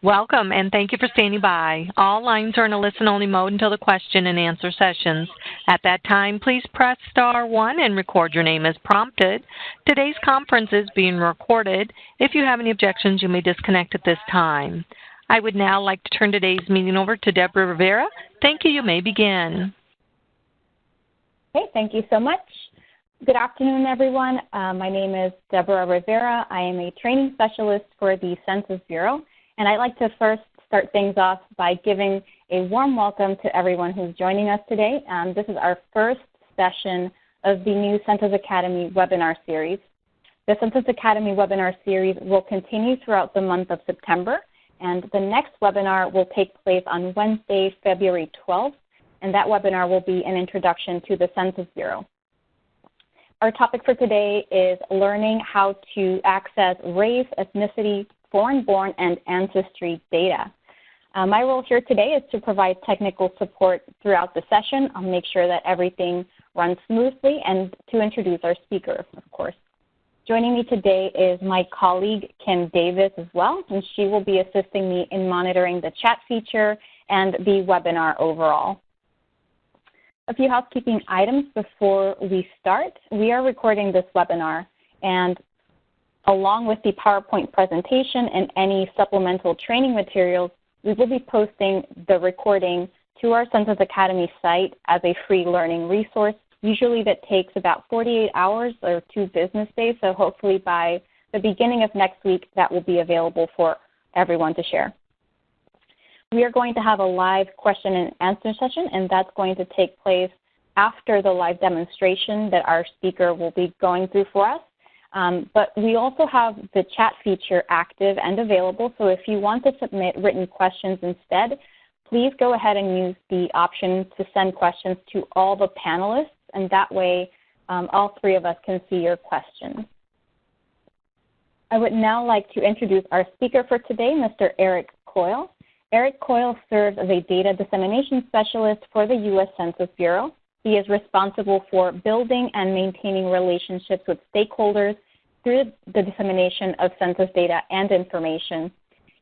Welcome, and thank you for standing by. All lines are in a listen-only mode until the question and answer sessions. At that time, please press star 1 and record your name as prompted. Today's conference is being recorded. If you have any objections, you may disconnect at this time. I would now like to turn today's meeting over to Deborah Rivera. Thank you. You may begin. Okay, thank you so much. Good afternoon, everyone. My name is Deborah Rivera. I am a training specialist for the Census Bureau. And I'd like to first start things off by giving a warm welcome to everyone who's joining us today. This is our first session of the new Census Academy webinar series. The Census Academy webinar series will continue throughout the month of September, and the next webinar will take place on Wednesday, February 12th, and that webinar will be an introduction to the Census Bureau. Our topic for today is learning how to access race, ethnicity, foreign-born, and ancestry data. My role here today is to provide technical support throughout the session. I'll make sure that everything runs smoothly and to introduce our speaker, of course. Joining me today is my colleague, Kim Davis, as well, and she will be assisting me in monitoring the chat feature and the webinar overall. A few housekeeping items before we start. We are recording this webinar, and along with the PowerPoint presentation and any supplemental training materials, we will be posting the recording to our Census Academy site as a free learning resource. Usually that takes about 48 hours or 2 business days, so hopefully by the beginning of next week that will be available for everyone to share. We are going to have a live question and answer session, and that's going to take place after the live demonstration that our speaker will be going through for us. But we also have the chat feature active and available, so if you want to submit written questions instead, please go ahead and use the option to send questions to all the panelists, and that way all 3 of us can see your questions. I would now like to introduce our speaker for today, Mr. Eric Coyle. Eric Coyle serves as a data dissemination specialist for the U.S. Census Bureau. He is responsible for building and maintaining relationships with stakeholders through the dissemination of census data and information.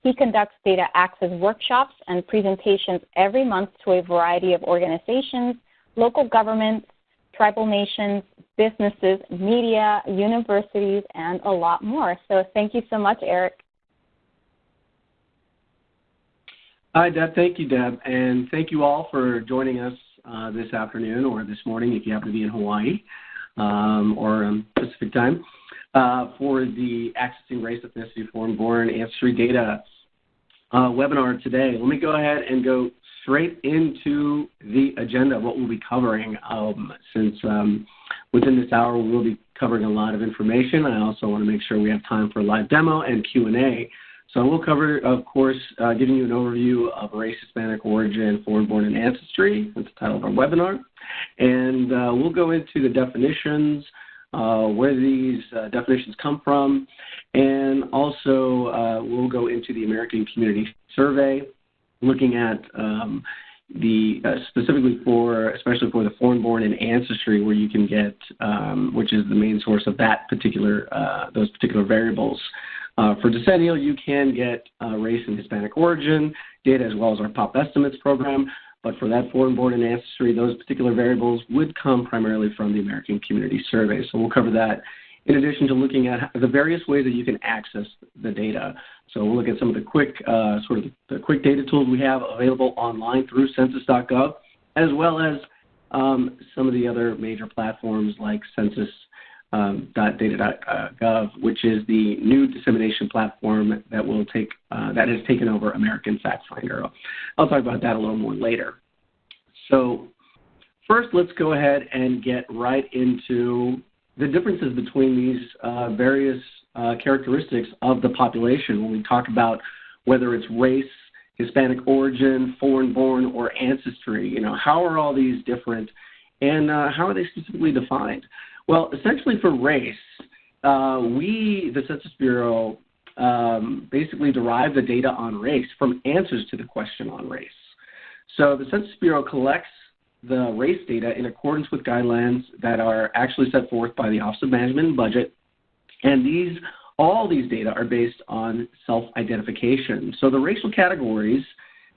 He conducts data access workshops and presentations every month to a variety of organizations, local governments, tribal nations, businesses, media, universities, and a lot more. So thank you so much, Eric. Hi, Deb. Thank you, Deb. And thank you all for joining us this afternoon or this morning if you happen to be in Hawaii or Pacific time for the Accessing Race, Ethnicity, Foreign-Born, Ancestry Data webinar today. Let me go ahead and go straight into the agenda, what we'll be covering, since within this hour we will be covering a lot of information. I also want to make sure we have time for a live demo and Q&A. So we'll cover, of course, giving you an overview of race, Hispanic origin, foreign-born, and ancestry. That's the title of our webinar. And we'll go into the definitions, where these definitions come from, and also we'll go into the American Community Survey, looking at specifically especially for the foreign-born and ancestry, where you can get, which is the main source of that those particular variables. For decennial, you can get race and Hispanic origin data as well as our POP estimates program. But for that foreign-born and ancestry, those particular variables would come primarily from the American Community Survey. So we'll cover that in addition to looking at the various ways that you can access the data. So we'll look at some of the quick the quick data tools we have available online through census.gov, as well as some of the other major platforms like data.census.gov, which is the new dissemination platform that has taken over American Fact Finder. I'll talk about that a little more later. So first, let's go ahead and get right into the differences between these various characteristics of the population when we talk about whether it's race, Hispanic origin, foreign-born, or ancestry. How are all these different, and how are they specifically defined? Well, essentially for race, the Census Bureau, basically derive the data on race from answers to the question on race. So the Census Bureau collects the race data in accordance with guidelines that are actually set forth by the Office of Management and Budget, and these all these data are based on self-identification. So the racial categories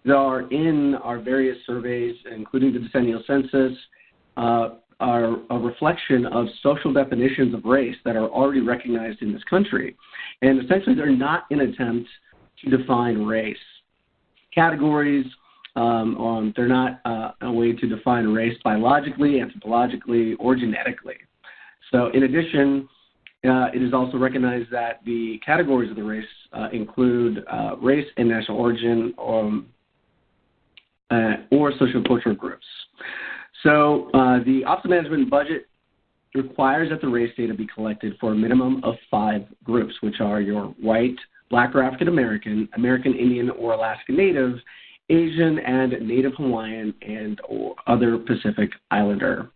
that are in our various surveys, including the decennial census, are a reflection of social definitions of race that are already recognized in this country. And essentially, they're not an attempt to define race. Categories, they're not a way to define race biologically, anthropologically, or genetically. So in addition, it is also recognized that the categories of the race include race and national origin or sociocultural groups. So the Office of Management and Budget requires that the race data be collected for a minimum of 5 groups, which are your white, Black or African American, American Indian or Alaska Native, Asian and Native Hawaiian, and or other Pacific Islander.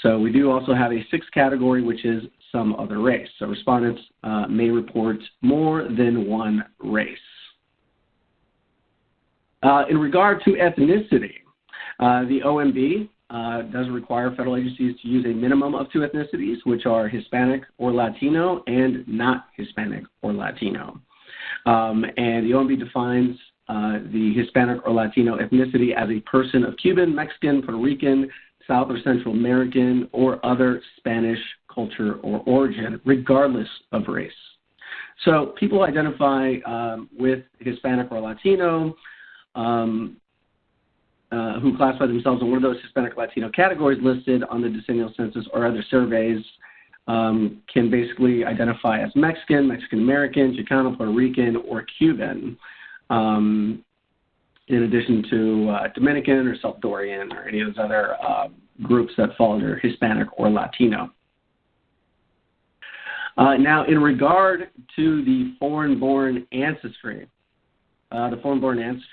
So we do also have a 6th category, which is some other race. So respondents may report more than one race. In regard to ethnicity, the OMB does require federal agencies to use a minimum of 2 ethnicities, which are Hispanic or Latino and not Hispanic or Latino. And the OMB defines the Hispanic or Latino ethnicity as a person of Cuban, Mexican, Puerto Rican, South or Central American, or other Spanish culture or origin, regardless of race. So people who identify with Hispanic or Latino, who classify themselves in one of those Hispanic Latino categories listed on the decennial census or other surveys, can basically identify as Mexican, Mexican-American, Chicano, Puerto Rican, or Cuban, in addition to Dominican or Salvadorian or any of those other groups that fall under Hispanic or Latino. Now, in regard to the foreign-born ancestry, foreign-born is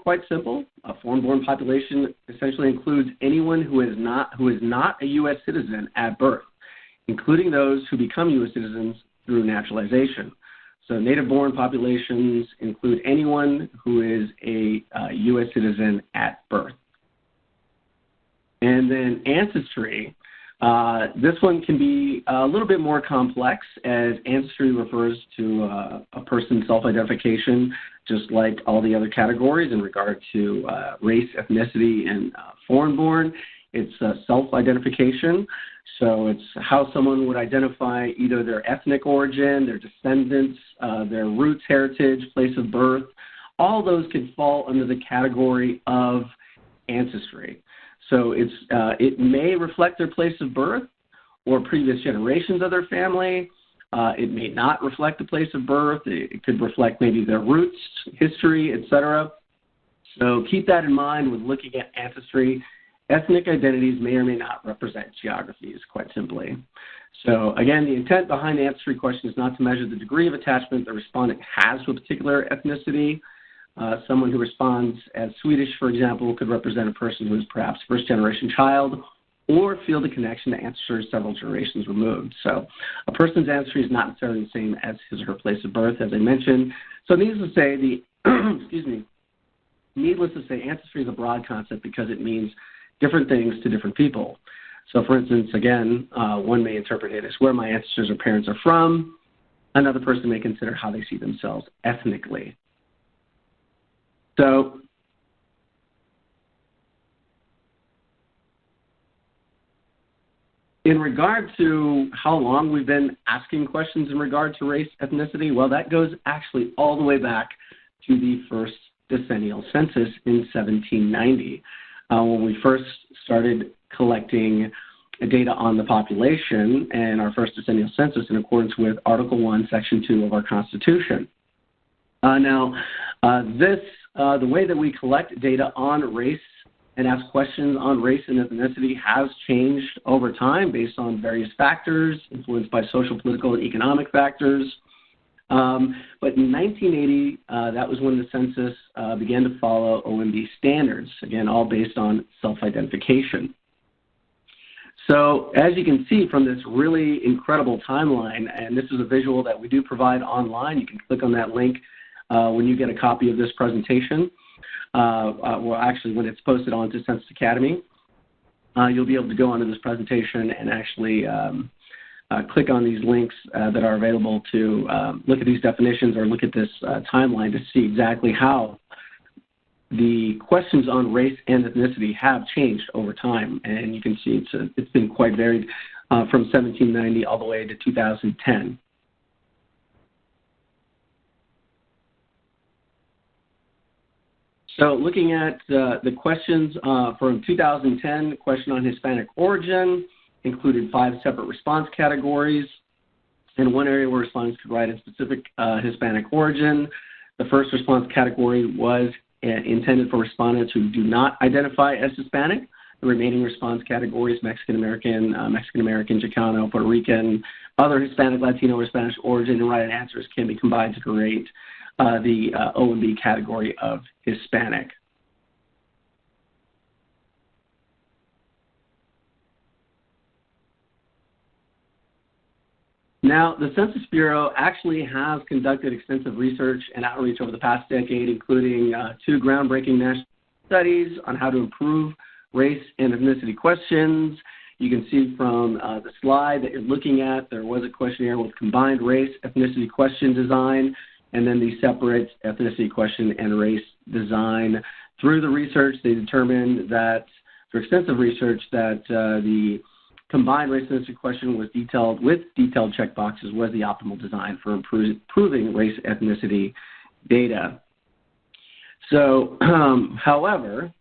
quite simple. A foreign-born population essentially includes anyone who is not a U.S. citizen at birth, including those who become U.S. citizens through naturalization. So native-born populations include anyone who is a U.S. citizen at birth. And then ancestry, this one can be a little bit more complex, as ancestry refers to a person's self-identification, just like all the other categories in regard to race, ethnicity, and foreign-born. It's self-identification, so it's how someone would identify either their ethnic origin, their descendants, their roots, heritage, place of birth. All those could fall under the category of ancestry. So it may reflect their place of birth or previous generations of their family. It may not reflect the place of birth. It could reflect maybe their roots, history, etc. So keep that in mind when looking at ancestry. Ethnic identities may or may not represent geographies, quite simply. So again, the intent behind the ancestry question is not to measure the degree of attachment the respondent has to a particular ethnicity. Someone who responds as Swedish, for example, could represent a person who is perhaps first-generation child or feel the connection to ancestors several generations removed. So a person's ancestry is not necessarily the same as his or her place of birth, as I mentioned. So needless to say, ancestry is a broad concept because it means different things to different people. So for instance, again, one may interpret it as where my ancestors or parents are from. Another person may consider how they see themselves ethnically. So in regard to how long we've been asking questions in regard to race, ethnicity, well, that goes actually all the way back to the first decennial census in 1790, when we first started collecting data on the population and our first decennial census in accordance with Article 1, Section 2 of our Constitution. The way that we collect data on race and ask questions on race and ethnicity has changed over time based on various factors influenced by social, political, and economic factors. But in 1980, that was when the census began to follow OMB standards, again, all based on self-identification. So as you can see from this really incredible timeline, and this is a visual that we do provide online, you can click on that link when you get a copy of this presentation. Well, actually, when it's posted onto Census Academy, you'll be able to go onto this presentation and actually click on these links that are available to look at these definitions or look at this timeline to see exactly how the questions on race and ethnicity have changed over time. And you can see it's been quite varied from 1790 all the way to 2010. So looking at the questions from 2010, the question on Hispanic origin included 5 separate response categories. In one area where respondents could write a specific Hispanic origin. The first response category was intended for respondents who do not identify as Hispanic. The remaining response categories, Mexican-American, Chicano, Puerto Rican, other Hispanic, Latino, or Spanish origin, and right answers can be combined to create the O and B category of Hispanic. Now, the Census Bureau actually has conducted extensive research and outreach over the past decade, including 2 groundbreaking national studies on how to improve race and ethnicity questions. You can see from the slide that you're looking at, there was a questionnaire with combined race, ethnicity question design, and then the separate ethnicity question and race design. Through the research, they determined that, through extensive research, that the combined race and ethnicity question was detailed checkboxes was the optimal design for improving race ethnicity data. So, however,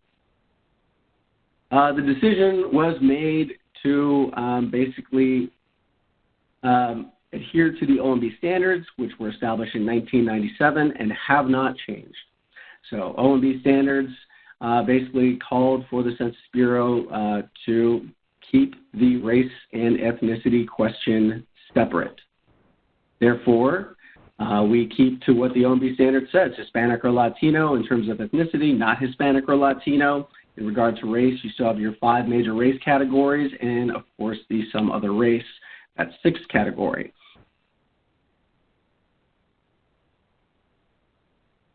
the decision was made to basically adhere to the O&B standards, which were established in 1997 and have not changed. So O&B standards basically called for the Census Bureau to keep the race and ethnicity question separate. Therefore, we keep to what the O&B standard says, Hispanic or Latino in terms of ethnicity, not Hispanic or Latino. In regard to race, you still have your 5 major race categories and, of course, the some other race, that 6th category.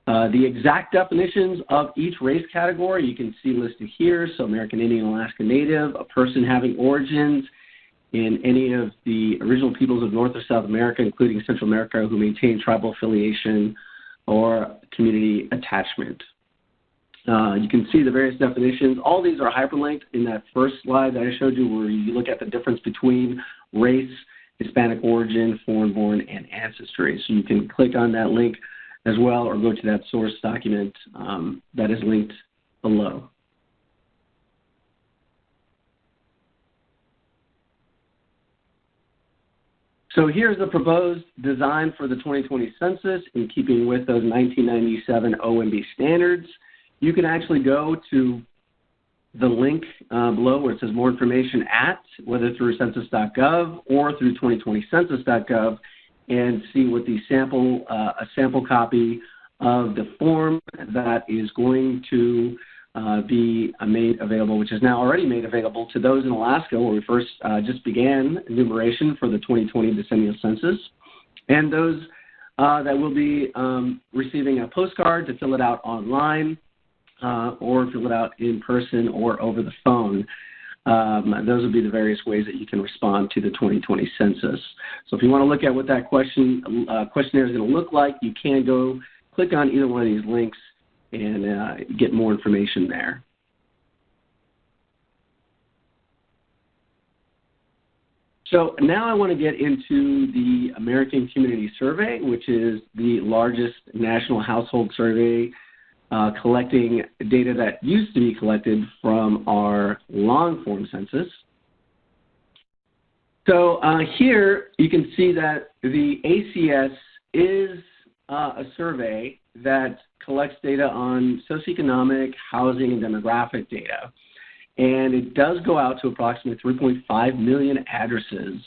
The exact definitions of each race category you can see listed here. So American Indian, Alaska Native, a person having origins in any of the original peoples of North or South America, including Central America, who maintain tribal affiliation or community attachment. You can see the various definitions. All these are hyperlinked in that first slide that I showed you, where you look at the difference between race, Hispanic origin, foreign-born, and ancestry. So you can click on that link as well, or go to that source document that is linked below. So here's the proposed design for the 2020 census in keeping with those 1997 O&B standards. You can actually go to the link below where it says more information at, whether through census.gov or through 2020census.gov, and see what the a sample copy of the form that is going to be made available, which is now already made available to those in Alaska, where we first just began enumeration for the 2020 decennial census, and those that will be receiving a postcard to fill it out online or fill it out in person or over the phone. Those would be the various ways that you can respond to the 2020 census. So if you want to look at what that questionnaire is going to look like, you can go click on either one of these links and get more information there. So now I want to get into the American Community Survey, which is the largest national household survey collecting data that used to be collected from our long-form census. So here you can see that the ACS is a survey that collects data on socioeconomic, housing, and demographic data. And it does go out to approximately 3.5 million addresses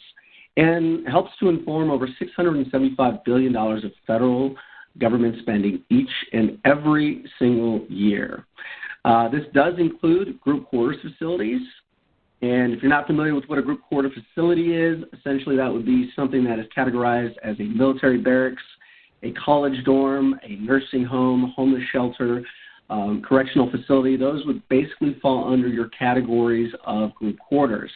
and helps to inform over $675 billion of federal government spending each and every single year. This does include group quarters facilities. And if you're not familiar with what a group quarter facility is, essentially that would be something that is categorized as a military barracks, a college dorm, a nursing home, homeless shelter, correctional facility. Those would basically fall under your categories of group quarters.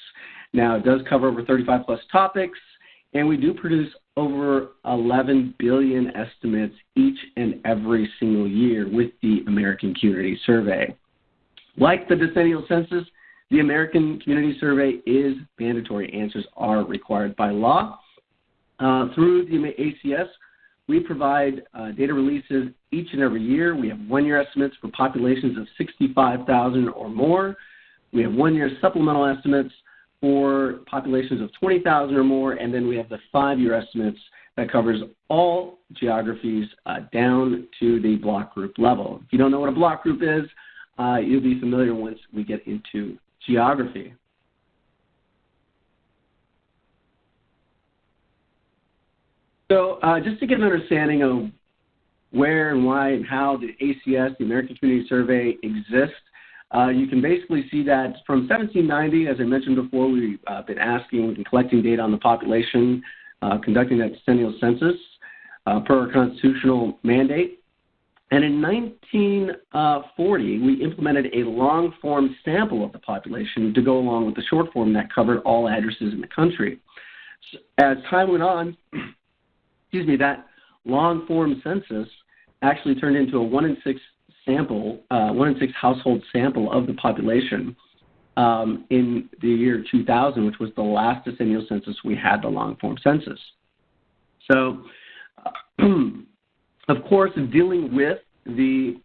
Now, it does cover over 35 plus topics, and we do produce over 11 billion estimates each and every single year with the American Community Survey. Like the decennial census, the American Community Survey is mandatory. Answers are required by law. Through the ACS, we provide data releases each and every year. We have one-year estimates for populations of 65,000 or more. We have one-year supplemental estimates for populations of 20,000 or more, and then we have the 5-year estimates that covers all geographies down to the block group level. If you don't know what a block group is, you'll be familiar once we get into geography. So just to get an understanding of where and why and how the ACS, the American Community Survey, exists, you can basically see that from 1790, as I mentioned before, we've been asking and collecting data on the population, conducting that decennial census per our constitutional mandate. And in 1940, we implemented a long-form sample of the population to go along with the short form that covered all addresses in the country. As time went on, that long-form census actually turned into a 1 in 6 sample, 1 in 6 household sample of the population in the year 2000, which was the last decennial census we had, the long-form census. So, of course, dealing with the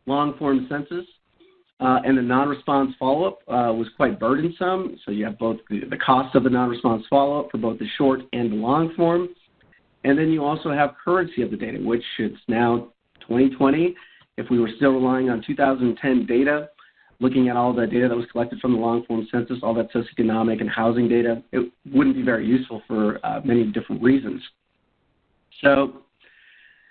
long-form census and the non-response follow-up was quite burdensome. So you have both the cost of the non-response follow-up for both the short and the long form. And then you also have currency of the data, which it's now 2020. If we were still relying on 2010 data, looking at all the data that was collected from the long-form census, all that socioeconomic and housing data, it wouldn't be very useful for many different reasons. So,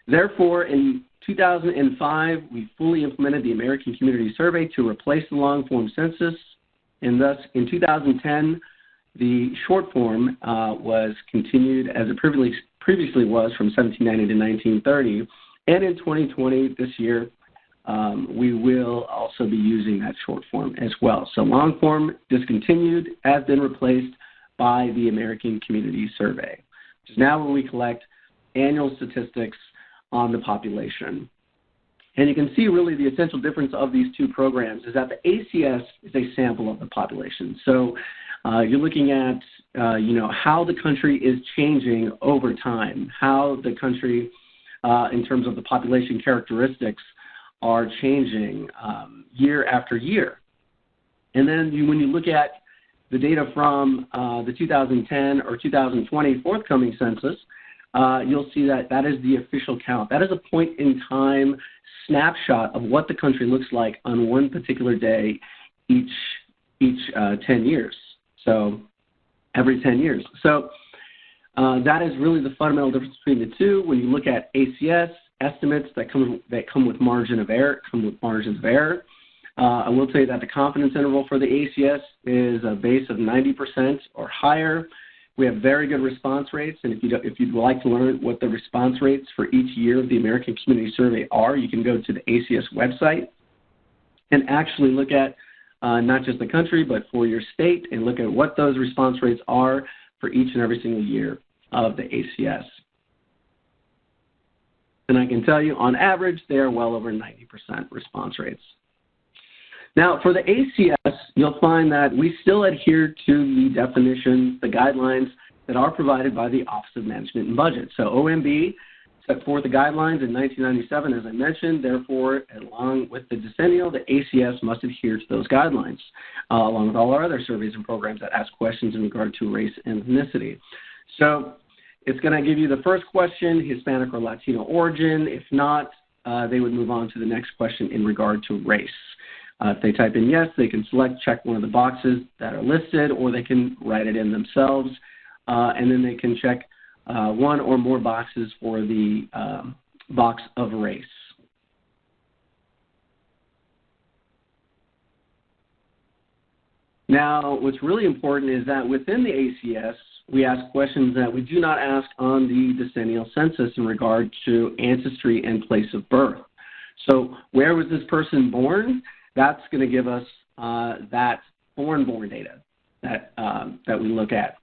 therefore, in 2005, we fully implemented the American Community Survey to replace the long-form census, and thus in 2010, the short form was continued as it previously was from 1790 to 1930, and in 2020, this year, we will also be using that short form as well. So long form discontinued, has been replaced by the American Community Survey, which is now where we collect annual statistics on the population. And you can see really the essential difference of these two programs is that the ACS is a sample of the population. So you're looking at, how the country is changing over time, how the country, in terms of the population characteristics, are changing year after year. And then when you look at the data from the 2010 or 2020 forthcoming census, you'll see that that is the official count. That is a point-in-time snapshot of what the country looks like on one particular day each 10 years. So every 10 years. So that is really the fundamental difference between the two. When you look at ACS estimates that come with margin of error, I will tell you that the confidence interval for the ACS is a base of 90% or higher. We have very good response rates, and if you'd like to learn what the response rates for each year of the American Community Survey are, you can go to the ACS website and actually look at not just the country, but for your state, and look at what those response rates are for each and every single year of the ACS. And I can tell you, on average, they are well over 90% response rates. Now, for the ACS, you'll find that we still adhere to the definitions, the guidelines that are provided by the Office of Management and Budget. So OMB set forth the guidelines in 1997, as I mentioned. Therefore, along with the decennial, the ACS must adhere to those guidelines, along with all our other surveys and programs that ask questions in regard to race and ethnicity. So it's going to give you the first question, Hispanic or Latino origin. If not, they would move on to the next question in regard to race. If they type in yes, they can check one of the boxes that are listed, or they can write it in themselves, and then they can check one or more boxes for the box of race. Now, what's really important is that within the ACS, we ask questions that we do not ask on the decennial census in regard to ancestry and place of birth. So where was this person born? That's going to give us that foreign-born data that we look at.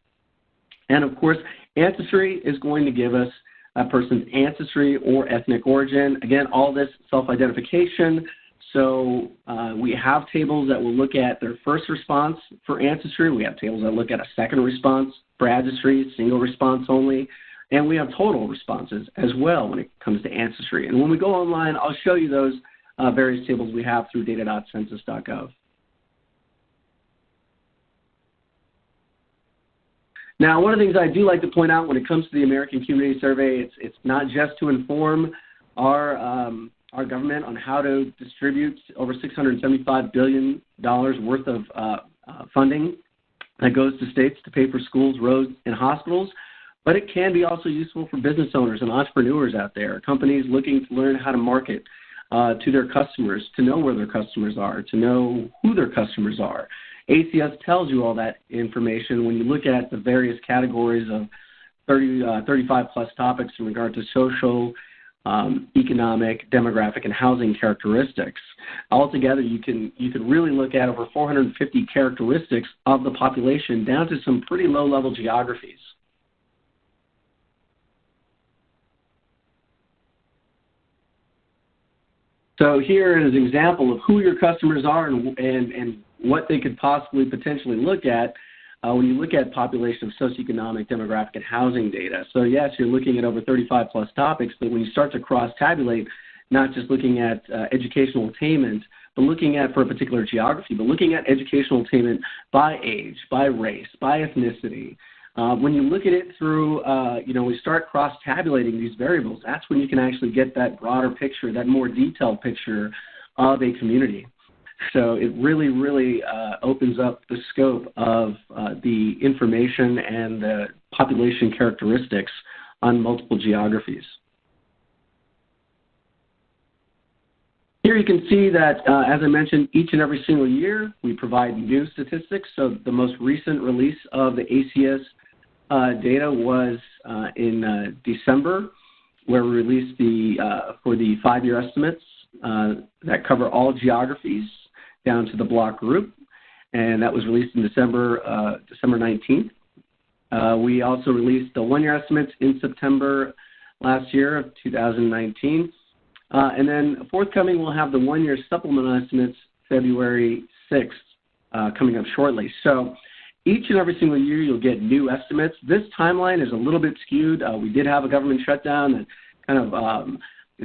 And of course, Ancestry is going to give us a person's ancestry or ethnic origin. Again, all this self-identification. So we have tables that will look at their first response for ancestry. We have tables that look at a second response for ancestry, single response only. And we have total responses as well when it comes to ancestry. And when we go online, I'll show you those various tables we have through data.census.gov. Now, one of the things I do like to point out when it comes to the American Community Survey, it's not just to inform our government on how to distribute over $675 billion worth of funding that goes to states to pay for schools, roads, and hospitals, but it can be also useful for business owners and entrepreneurs out there, companies looking to learn how to market to their customers, to know where their customers are, to know who their customers are. ACS tells you all that information when you look at the various categories of 35 plus topics in regard to social, economic, demographic, and housing characteristics. Altogether, you can really look at over 450 characteristics of the population down to some pretty low-level geographies. So here is an example of who your customers are and what they could possibly potentially look at when you look at population of socioeconomic, demographic, and housing data. So yes, you're looking at over 35 plus topics, but when you start to cross-tabulate, not just looking at educational attainment, but looking at for a particular geography, but looking at educational attainment by age, by race, by ethnicity. When you look at it through, we start cross-tabulating these variables, that's when you can actually get that broader picture, that more detailed picture of a community. So it really, really opens up the scope of the information and the population characteristics on multiple geographies. Here you can see that, as I mentioned, each and every single year we provide new statistics. So the most recent release of the ACS data was in December, where we released for the 5-year estimates that cover all geographies down to the block group, and that was released in December 19th. We also released the 1-year estimates in September last year of 2019. And then forthcoming, we'll have the 1-year supplemental estimates February 6th coming up shortly. So each and every single year, you'll get new estimates. This timeline is a little bit skewed. We did have a government shutdown that kind of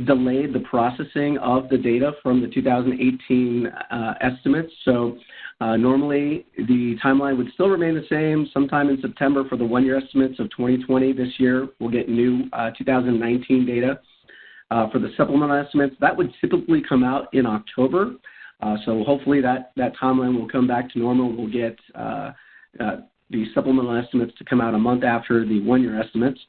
delayed the processing of the data from the 2018 estimates. So normally, the timeline would still remain the same. Sometime in September for the 1-year estimates of 2020 this year, we'll get new 2019 data. For the supplemental estimates, that would typically come out in October. So hopefully that timeline will come back to normal. We'll get the supplemental estimates to come out a month after the 1-year estimates.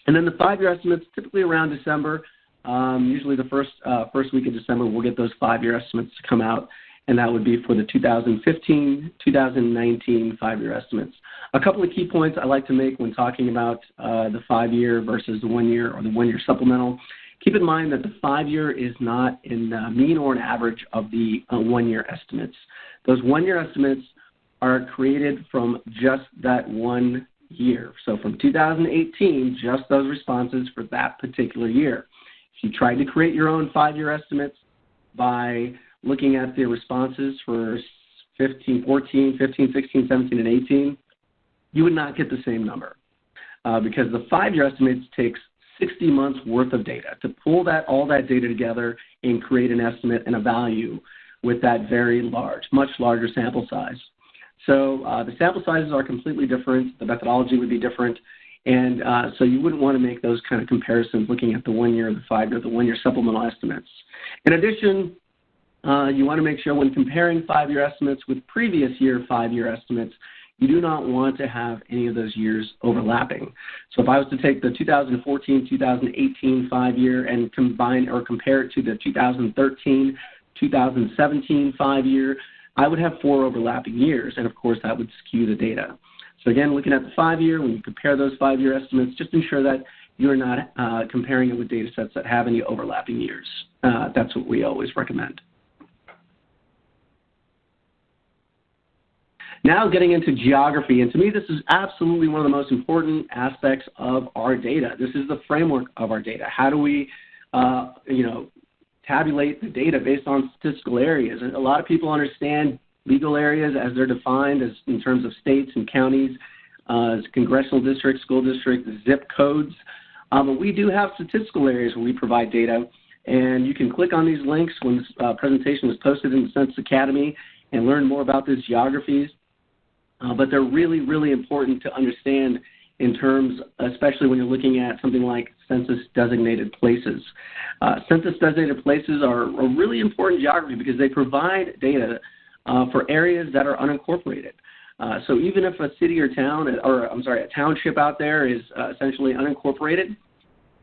And then the 5-year estimates, typically around December, usually the first week of December, we'll get those 5-year estimates to come out, and that would be for the 2015, 2019 5-year estimates. A couple of key points I like to make when talking about the 5-year versus the 1-year or the 1-year supplemental. Keep in mind that the 5-year is not in mean or an average of the 1-year estimates. Those 1-year estimates are created from just that 1 year. So from 2018, just those responses for that particular year. If you tried to create your own 5-year estimates by looking at the responses for 14, 15, 16, 17, and 18, you would not get the same number because the 5-year estimates takes 60 months worth of data to pull all that data together and create an estimate and a value with that very large, much larger sample size. So the sample sizes are completely different. The methodology would be different. And so you wouldn't want to make those kind of comparisons looking at the 1-year, the 5-year, the 1-year supplemental estimates. In addition, you want to make sure when comparing 5-year estimates with previous year 5-year estimates, you do not want to have any of those years overlapping. So if I was to take the 2014, 2018 5-year and combine or compare it to the 2013, 2017 5-year, I would have 4 overlapping years, and of course that would skew the data. So again, looking at the 5-year, when you compare those 5-year estimates, just ensure that you're not comparing it with data sets that have any overlapping years. That's what we always recommend. Now getting into geography, and to me this is absolutely one of the most important aspects of our data. This is the framework of our data. How do we, tabulate the data based on statistical areas? And a lot of people understand legal areas as they're defined as in terms of states and counties, as congressional districts, school districts, zip codes. But we do have statistical areas where we provide data, and you can click on these links when this presentation was posted in the Census Academy and learn more about these geographies. But they're really, really important to understand in terms, especially when you're looking at something like census-designated places. Census-designated places are a really important geography because they provide data for areas that are unincorporated. So even if a city or town, a township out there is essentially unincorporated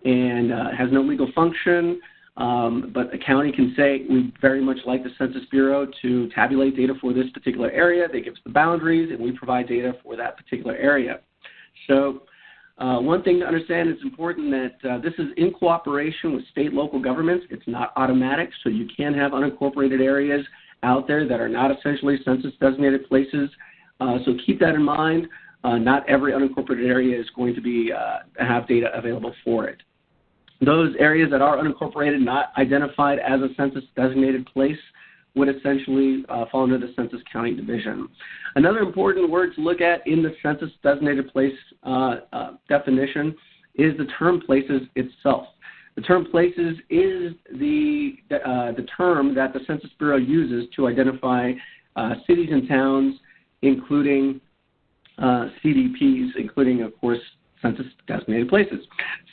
and has no legal function, but the county can say, we very much like the Census Bureau to tabulate data for this particular area. They give us the boundaries, and we provide data for that particular area. So one thing to understand, it's important that this is in cooperation with state and local governments. It's not automatic, so you can have unincorporated areas out there that are not essentially census-designated places. So keep that in mind. Not every unincorporated area is going to be have data available for it. Those areas that are unincorporated, not identified as a census-designated place, would essentially fall under the Census County Division. Another important word to look at in the census-designated place definition is the term places itself. The term places is the term that the Census Bureau uses to identify cities and towns, including CDPs, including, of course, census-designated places.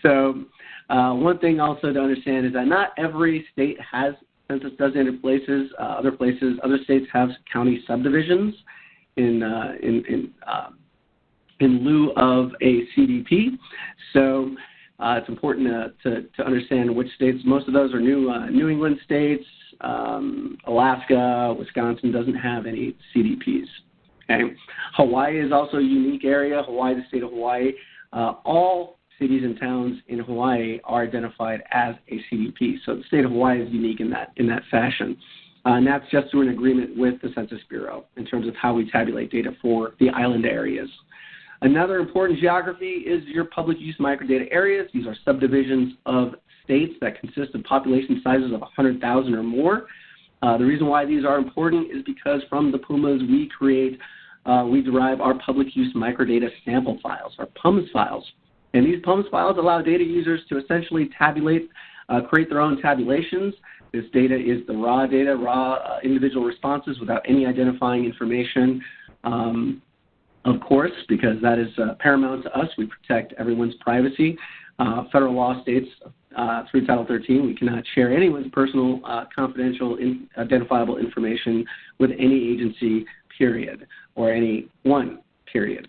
So one thing also to understand is that not every state has census-designated places. Other states have county subdivisions in lieu of a CDP. So it's important to understand which states. Most of those are New England states. Alaska, Wisconsin doesn't have any CDPs. Okay. Hawaii is also a unique area. Hawaii, the state of Hawaii, all cities and towns in Hawaii are identified as a CDP. So the state of Hawaii is unique in that fashion. And that's just through an agreement with the Census Bureau in terms of how we tabulate data for the island areas. Another important geography is your public use microdata areas. These are subdivisions of states that consist of population sizes of 100,000 or more. The reason why these are important is because from the PUMAs we derive our public use microdata sample files, our PUMS files. And these PUMS files allow data users to essentially tabulate, create their own tabulations. This data is the raw data, individual responses without any identifying information, of course, because that is paramount to us. We protect everyone's privacy. Federal law states through Title 13, we cannot share anyone's personal, confidential, identifiable information with any agency, period, or any one, period.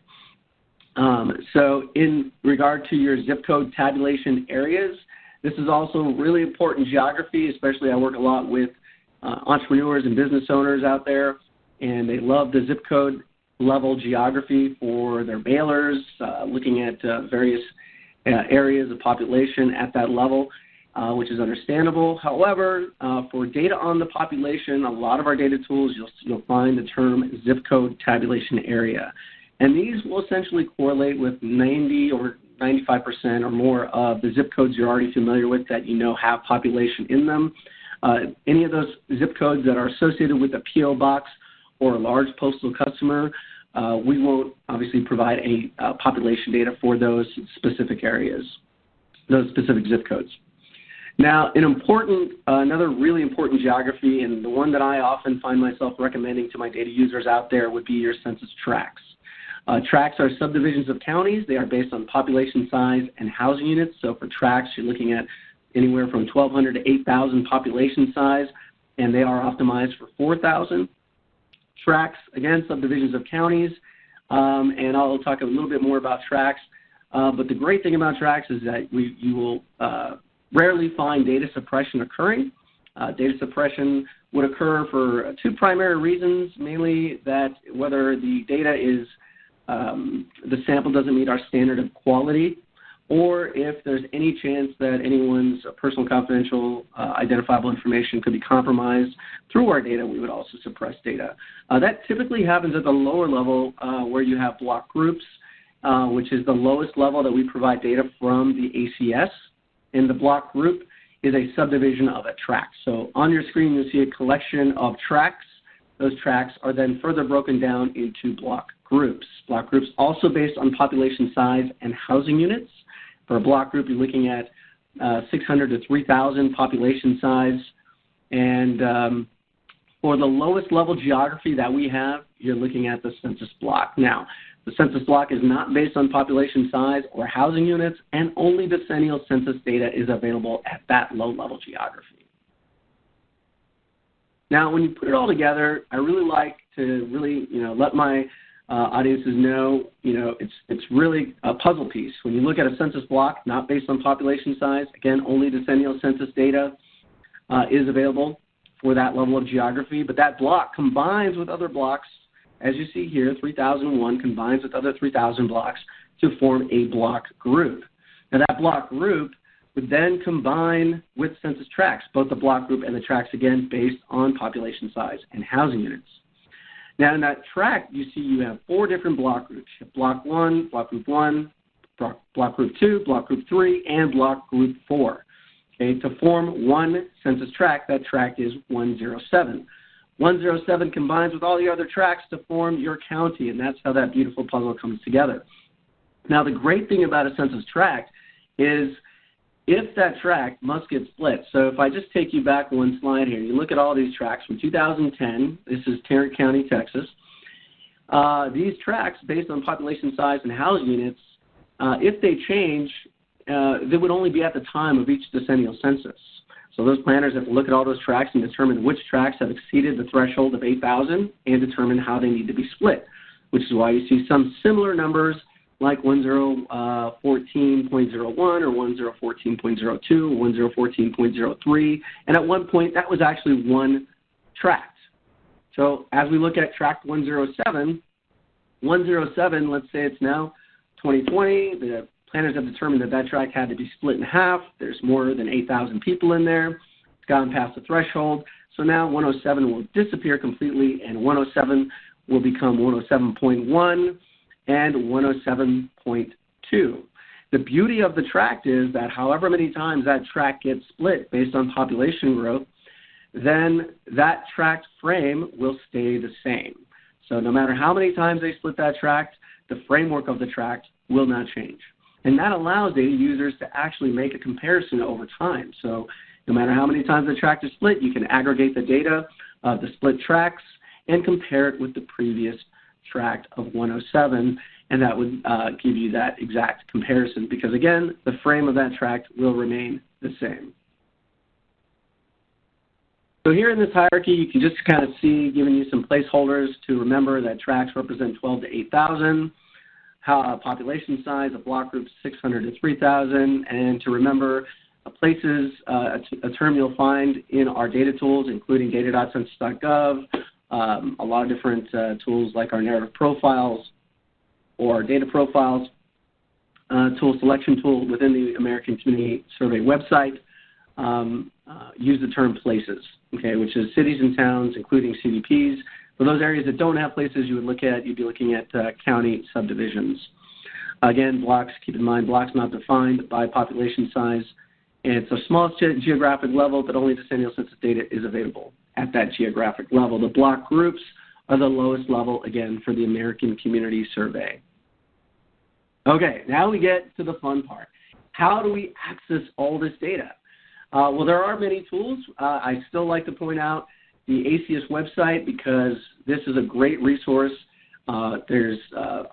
So in regard to your zip code tabulation areas, this is also really important geography, especially I work a lot with entrepreneurs and business owners out there, and they love the zip code level geography for their mailers, looking at various areas of population at that level, which is understandable. However, for data on the population, a lot of our data tools, you'll find the term zip code tabulation area. And these will essentially correlate with 90 or 95% or more of the zip codes you're already familiar with that you know have population in them. Any of those zip codes that are associated with a P.O. box or a large postal customer, we won't obviously provide any population data for those specific areas, those specific zip codes. Now, another really important geography, and the one that I often find myself recommending to my data users out there, would be your census tracts. Tracts are subdivisions of counties. They are based on population size and housing units. So for tracts, you're looking at anywhere from 1,200 to 8,000 population size, and they are optimized for 4,000. Tracts, again, subdivisions of counties, and I'll talk a little bit more about tracts. But the great thing about tracts is that you will rarely find data suppression occurring. Data suppression would occur for two primary reasons, mainly that whether the data is the sample doesn't meet our standard of quality, or if there's any chance that anyone's personal, confidential, identifiable information could be compromised through our data, we would also suppress data. That typically happens at the lower level where you have block groups, which is the lowest level that we provide data from the ACS. And the block group is a subdivision of a tract. So on your screen, you'll see a collection of tracts. Those tracts are then further broken down into block groups. Block groups also based on population size and housing units. For a block group, you're looking at 600 to 3,000 population size. And for the lowest level geography that we have, you're looking at the census block. Now, the census block is not based on population size or housing units, and only decennial census data is available at that low-level geography. Now, when you put it all together, I really like to let my audiences know, it's really a puzzle piece. When you look at a census block, not based on population size, again, only decennial census data is available for that level of geography, but that block combines with other blocks. As you see here, 3001 combines with other 3,000 blocks to form a block group. Now that block group would then combine with census tracts, both the block group and the tracts, again, based on population size and housing units. Now in that tract, you see you have 4 different block groups. You have block 1, block group 1, block group 2, block group 3, and block group 4. Okay, to form one census tract, that tract is 107. 107 combines with all the other tracts to form your county, and that's how that beautiful puzzle comes together. Now, the great thing about a census tract is if that tract must get split. So if I just take you back one slide here, you look at all these tracts from 2010. This is Tarrant County, Texas. These tracts, based on population size and housing units, if they change, they would only be at the time of each decennial census. So those planners have to look at all those tracts and determine which tracts have exceeded the threshold of 8,000 and determine how they need to be split, which is why you see some similar numbers like 1014.01 or 1014.02 or 1014.03. And at one point, that was actually one tract. So as we look at tract 107, let's say it's now 2020, the planners have determined that that tract had to be split in half. There's more than 8,000 people in there. It's gone past the threshold. So now 107 will disappear completely, and 107 will become 107.1 and 107.2. The beauty of the tract is that however many times that tract gets split based on population growth, then that tract frame will stay the same. So no matter how many times they split that tract, the framework of the tract will not change. And that allows data users to actually make a comparison over time. So no matter how many times the tract is split, you can aggregate the data of the split tracts and compare it with the previous tract of 107, and that would give you that exact comparison because, again, the frame of that tract will remain the same. So here in this hierarchy, you can just kind of see, giving you some placeholders to remember that tracts represent 12 to 8,000. Population size of block groups 600 to 3,000, and to remember places, a term you'll find in our data tools, including data.census.gov, a lot of different tools like our narrative profiles or our data profiles tool selection tool within the American Community Survey website. Use the term places, okay, which is cities and towns, including CDPs. For those areas that don't have places you'd be looking at county subdivisions. Again, blocks, keep in mind, blocks not defined by population size. And it's the smallest geographic level, but only decennial census data is available at that geographic level. The block groups are the lowest level, again, for the American Community Survey. Okay, now we get to the fun part. How do we access all this data? Well, there are many tools. I still like to point out the ACS website because this is a great resource. There's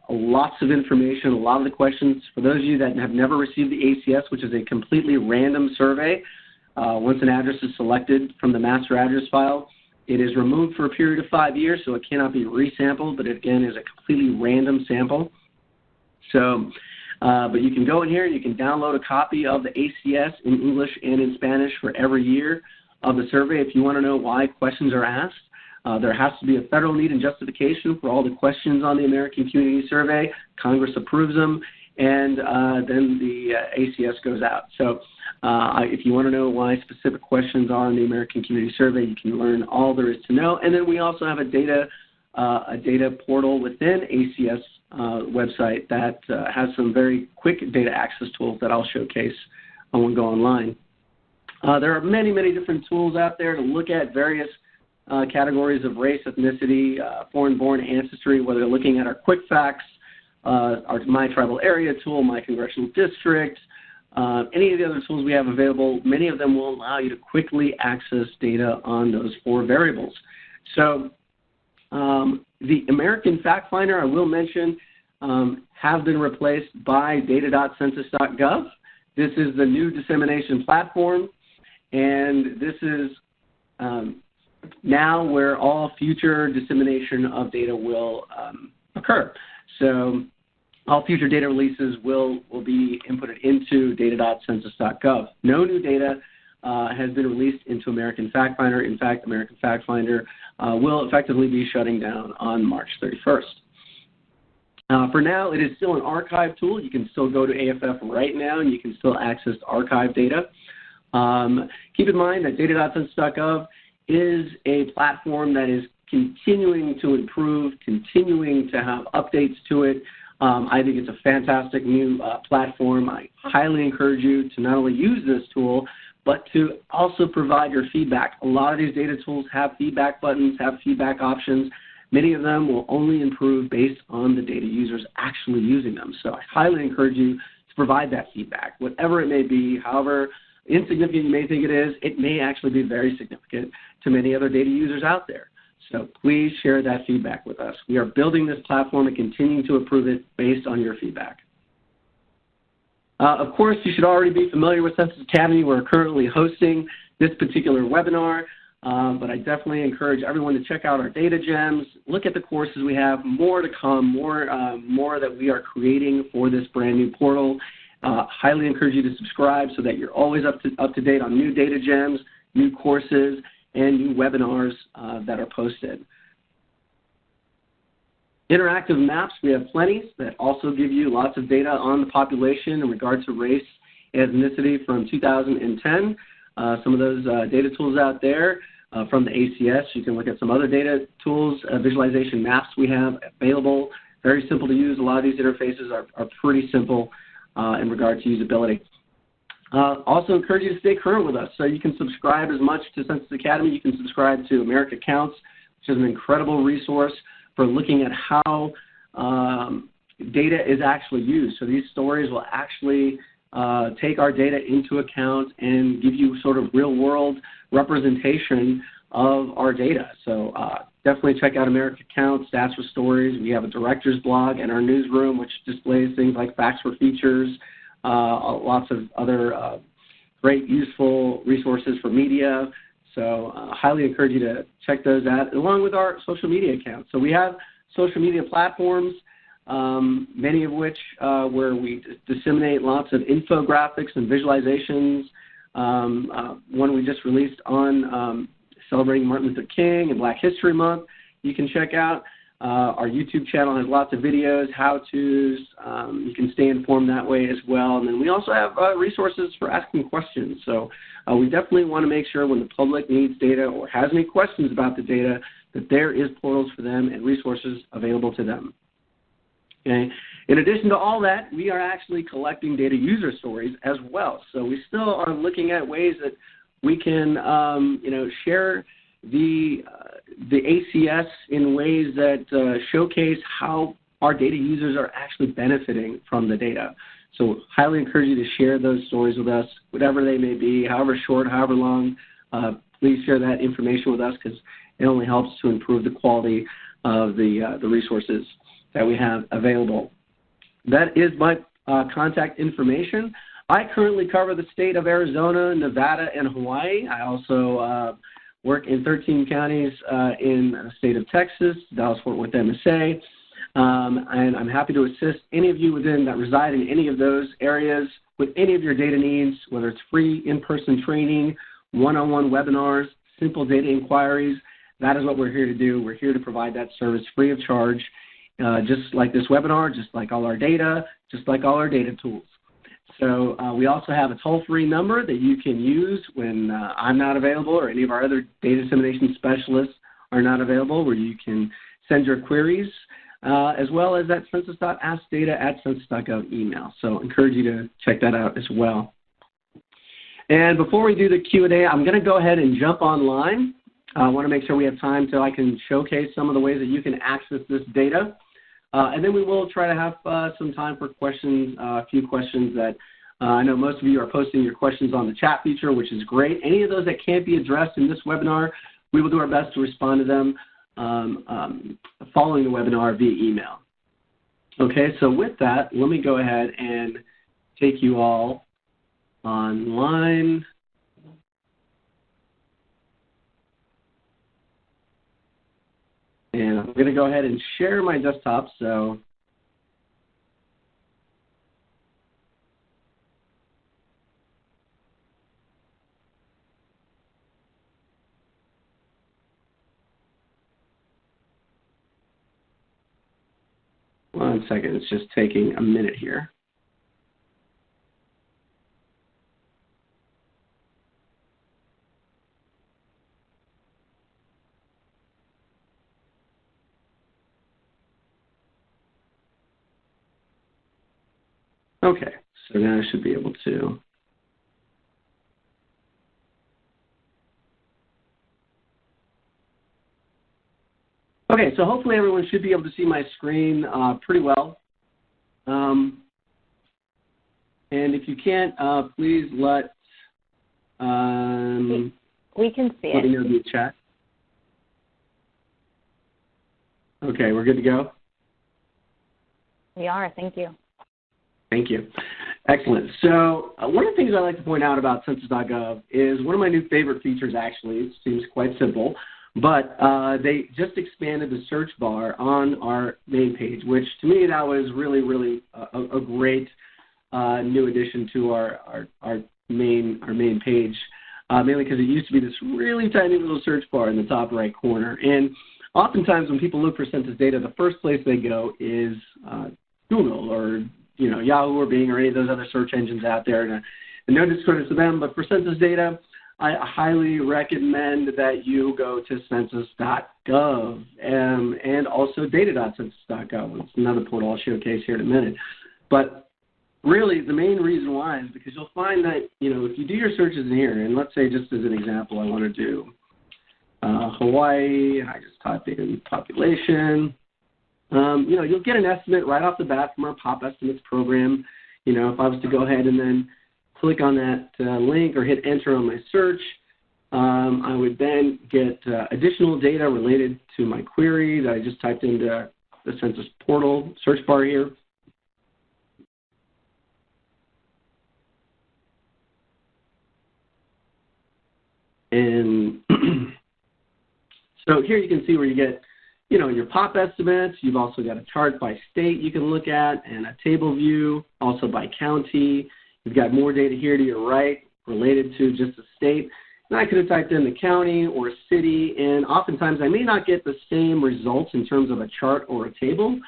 lots of information, a lot of the questions. For those of you that have never received the ACS, which is a completely random survey, once an address is selected from the master address file, it is removed for a period of 5 years, so it cannot be resampled, but it, again, is a completely random sample. So, but you can go in here and you can download a copy of the ACS in English and in Spanish for every year of the survey if you want to know why questions are asked. There has to be a federal need and justification for all the questions on the American Community Survey. Congress approves them, and then the ACS goes out. So if you want to know why specific questions are in the American Community Survey, you can learn all there is to know. And then we also have a data portal within ACS website that has some very quick data access tools that I'll showcase when we go online. There are many, many different tools out there to look at various categories of race, ethnicity, foreign-born ancestry, whether they're looking at our quick facts, our My Tribal Area tool, My Congressional District, any of the other tools we have available. Many of them will allow you to quickly access data on those 4 variables. So the American Fact Finder, I will mention, have been replaced by data.census.gov. This is the new dissemination platform, and this is now where all future dissemination of data will occur. So all future data releases will be inputted into data.census.gov. No new data has been released into American Fact Finder. In fact, American Fact Finder will effectively be shutting down on March 31st. For now, it is still an archive tool. You can still go to AFF right now, and you can still access archive data. Keep in mind that data.census.gov is a platform that is continuing to improve, continuing to have updates to it. I think it's a fantastic new platform. I highly encourage you to not only use this tool, but to also provide your feedback. A lot of these data tools have feedback buttons, have feedback options. Many of them will only improve based on the data users actually using them. So I highly encourage you to provide that feedback, whatever it may be, however insignificant you may think it is, it may actually be very significant to many other data users out there. So please share that feedback with us. We are building this platform and continuing to improve it based on your feedback. Of course, you should already be familiar with Census Academy. We're currently hosting this particular webinar, but I definitely encourage everyone to check out our data gems, look at the courses we have, more to come, more that we are creating for this brand new portal. Highly encourage you to subscribe so that you're always up to date on new data gems, new courses, and new webinars that are posted. Interactive maps, we have plenty that also give you lots of data on the population in regard to race and ethnicity from 2010. Some of those data tools out there from the ACS. You can look at some other data tools, visualization maps we have available. Very simple to use. A lot of these interfaces are pretty simple in regard to usability. Also encourage you to stay current with us. So you can subscribe as much to Census Academy. You can subscribe to America Counts, which is an incredible resource for looking at how data is actually used. So these stories will actually take our data into account and give you sort of real-world representation of our data. So definitely check out America Counts, Stats for Stories. We have a director's blog and our newsroom, which displays things like facts for features, lots of other great, useful resources for media. So highly encourage you to check those out, along with our social media accounts. So we have social media platforms, many of which where we disseminate lots of infographics and visualizations. One we just released on celebrating Martin Luther King and Black History Month, you can check out. Our YouTube channel has lots of videos, how-tos. You can stay informed that way as well. And then we also have resources for asking questions. So we definitely want to make sure when the public needs data or has any questions about the data that there is portals for them and resources available to them. Okay. In addition to all that, we are actually collecting data user stories as well. So we still are looking at ways that we can share the ACS in ways that showcase how our data users are actually benefiting from the data. So highly encourage you to share those stories with us, whatever they may be, however short, however long. Please share that information with us because it only helps to improve the quality of the resources that we have available. That is my contact information. I currently cover the state of Arizona, Nevada, and Hawaii. I also work in 13 counties in the state of Texas, Dallas-Fort Worth MSA, and I'm happy to assist any of you that reside in any of those areas with any of your data needs, whether it's free in-person training, one-on-one webinars, simple data inquiries. That is what we're here to do. We're here to provide that service free of charge. just like this webinar, just like all our data, just like all our data tools. So we also have a toll-free number that you can use when I'm not available or any of our other data dissemination specialists are not available, where you can send your queries, as well as that census.askdata@census.gov email. So I encourage you to check that out as well. And before we do the Q&A, I'm going to go ahead and jump online. I want to make sure we have time so I can showcase some of the ways that you can access this data. And then we will try to have some time for questions, a few questions that I know most of you are posting your questions on the chat feature, which is great. Any of those that can't be addressed in this webinar, we will do our best to respond to them following the webinar via email. Okay, so with that, let me go ahead and take you all online. And I'm going to go ahead and share my desktop. So one second, it's just taking a minute here. Okay, so now I should be able to. Okay, so hopefully everyone should be able to see my screen pretty well. And if you can't, please let we can see let it. me know via chat. Okay, we're good to go? We are, thank you. Thank you. Excellent. So one of the things I like to point out about Census.gov is one of my new favorite features, actually. It seems quite simple, but they just expanded the search bar on our main page, which to me that was really, really a great new addition to our main page, mainly because it used to be this really tiny little search bar in the top right corner. And oftentimes when people look for census data, the first place they go is Google or Yahoo or Bing or any of those other search engines out there. And no discredit to them, but for census data, I highly recommend that you go to census.gov and also data.census.gov. It's another portal I'll showcase here in a minute. But really, the main reason why is because you'll find that, if you do your searches in here, and let's say just as an example, I want to do Hawaii, I just type in population. You'll get an estimate right off the bat from our Pop Estimates program. If I was to go ahead and then click on that link or hit enter on my search, I would then get additional data related to my query that I just typed into the census portal search bar here. And so here you can see where you get your pop estimates. You've also got a chart by state you can look at and a table view, also by county. You've got more data here to your right related to just the state. And I could have typed in the county or city, and oftentimes I may not get the same results in terms of a chart or a table,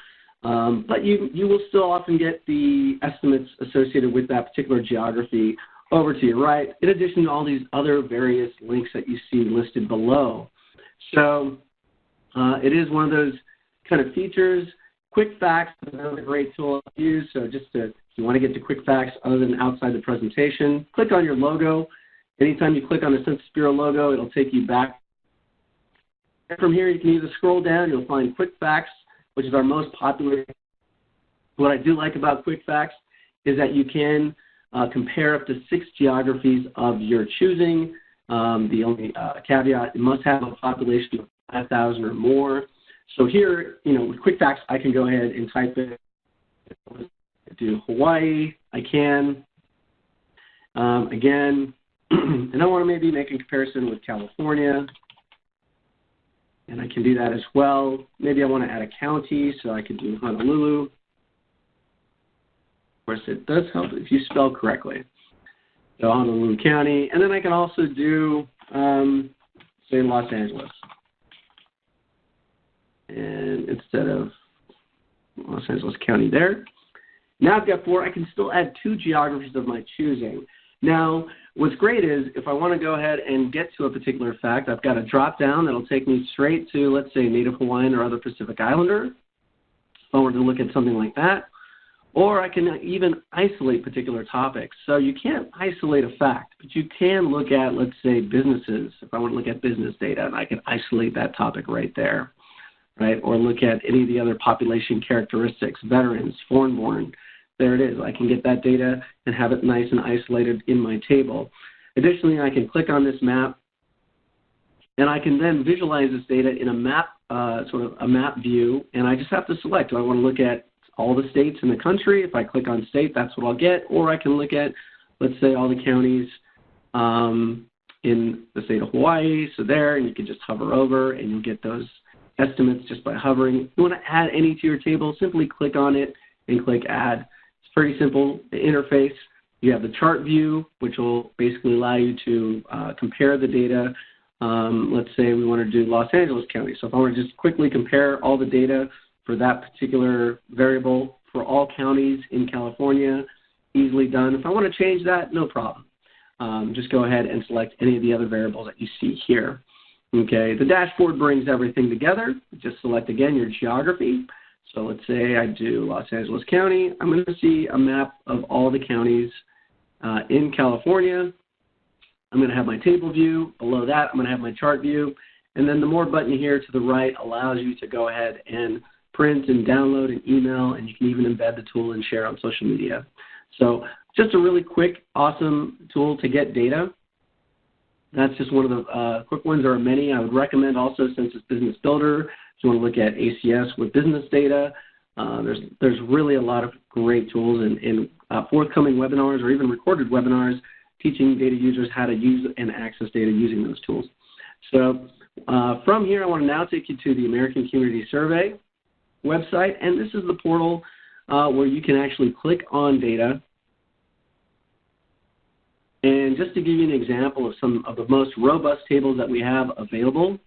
but you will still often get the estimates associated with that particular geography over to your right, in addition to all these other various links that you see listed below. So it is one of those kind of features. Quick Facts is another great tool to use. So just if you want to get to Quick Facts other than outside the presentation, click on your logo. Anytime you click on the Census Bureau logo, it'll take you back. And from here, you can either scroll down. You'll find Quick Facts, which is our most popular. What I do like about Quick Facts is that you can compare up to 6 geographies of your choosing. The only caveat, it must have a population of 5,000 or more. So here, with Quick Facts, I can go ahead and type in, do Hawaii, I can. Again, and I want to maybe make a comparison with California, and I can do that as well. Maybe I want to add a county, so I could do Honolulu. Of course, it does help if you spell correctly. So Honolulu County, and then I can also do, say, Los Angeles. And instead of Los Angeles County there. Now I've got 4. I can still add 2 geographies of my choosing. Now, what's great is if I want to go ahead and get to a particular fact, I've got a drop down that'll take me straight to, let's say, Native Hawaiian or other Pacific Islander, if I were to look at something like that. Or I can even isolate particular topics. So you can't isolate a fact, but you can look at, let's say, businesses. If I want to look at business data, and I can isolate that topic right there, right? Or look at any of the other population characteristics, veterans, foreign-born. There it is. I can get that data and have it nice and isolated in my table. Additionally, I can click on this map, and I can then visualize this data in a map, sort of a map view, and I just have to select. Do I want to look at all the states in the country? If I click on state, that's what I'll get. Or I can look at, let's say, all the counties in the state of Hawaii. So there, and you can just hover over, and you'll get those estimates just by hovering. If you want to add any to your table, simply click on it and click Add. It's pretty simple interface. You have the chart view, which will basically allow you to compare the data. Let's say we want to do Los Angeles County. So if I want to just quickly compare all the data for that particular variable for all counties in California, easily done. If I want to change that, no problem. Just go ahead and select any of the other variables that you see here. Okay, the dashboard brings everything together. Just select, again, your geography. So let's say I do Los Angeles County. I'm going to see a map of all the counties in California. I'm going to have my table view. Below that, I'm going to have my chart view. And then the More button here to the right allows you to go ahead and print and download and email, and you can even embed the tool and share on social media. So just a really quick, awesome tool to get data. That's just one of the quick ones. There are many. I would recommend also Census Business Builder if you want to look at ACS with business data. There's really a lot of great tools in forthcoming webinars or even recorded webinars teaching data users how to use and access data using those tools. So from here, I want to now take you to the American Community Survey website, and this is the portal where you can actually click on data. And just to give you an example of some of the most robust tables that we have available,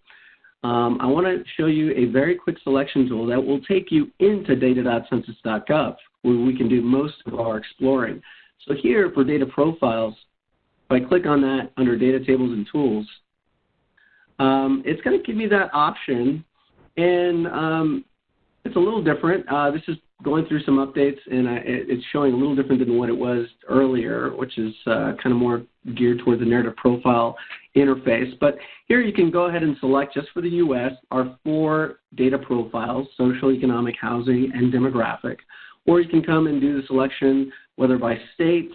I want to show you a very quick selection tool that will take you into data.census.gov, where we can do most of our exploring. So here for data profiles, if I click on that under data tables and tools, it's going to give me that option, and it's a little different. This is going through some updates, and it's showing a little different than what it was earlier, which is kind of more geared toward the narrative profile interface. But here you can go ahead and select, just for the U.S., our 4 data profiles: social, economic, housing, and demographic. Or you can come and do the selection whether by state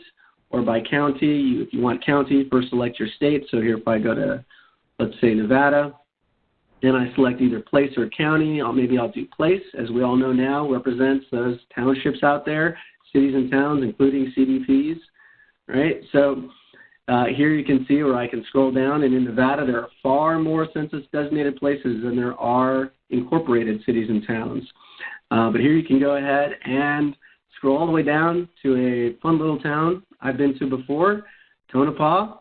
or by county. If you want county, first select your state. So here if I go to, let's say, Nevada, then I select either place or county. Maybe I'll do place, as we all know now represents those townships out there, cities and towns, including CDPs, right? So here you can see where I can scroll down, and in Nevada there are far more census-designated places than there are incorporated cities and towns. But here you can go ahead and scroll all the way down to a fun little town I've been to before, Tonopah.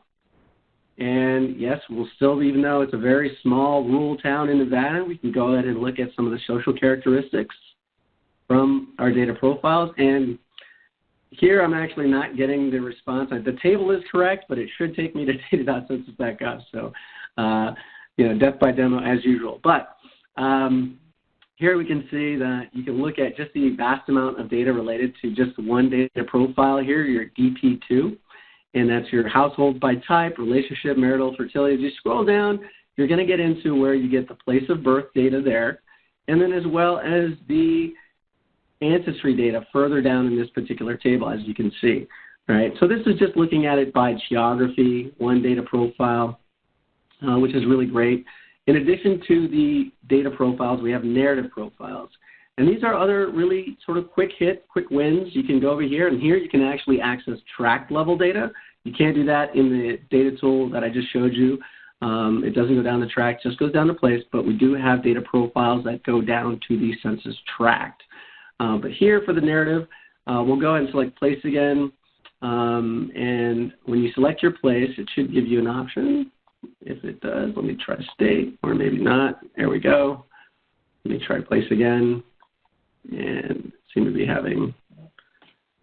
And yes, we'll still, even though it's a very small rural town in Nevada, we can go ahead and look at some of the social characteristics from our data profiles. And here I'm actually not getting the response. The table is correct, but it should take me to data.census.gov. So, death by demo as usual. But here we can see that you can look at just the vast amount of data related to just one data profile here, your DP2. And that's your household by type, relationship, marital, fertility. As you scroll down, you're going to get into where you get the place of birth data there, and then as well as the ancestry data further down in this particular table, as you can see. All right, so this is just looking at it by geography, one data profile, which is really great. In addition to the data profiles, we have narrative profiles. And these are other really sort of quick wins. You can go over here, and here you can actually access tract level data. You can't do that in the data tool that I just showed you. It doesn't go down the tract, just goes down to place, but we do have data profiles that go down to the census tract. But here for the narrative, we'll go ahead and select place again. And when you select your place, it should give you an option. If it does, let me try state, or maybe not. There we go. Let me try place again. and seem to be having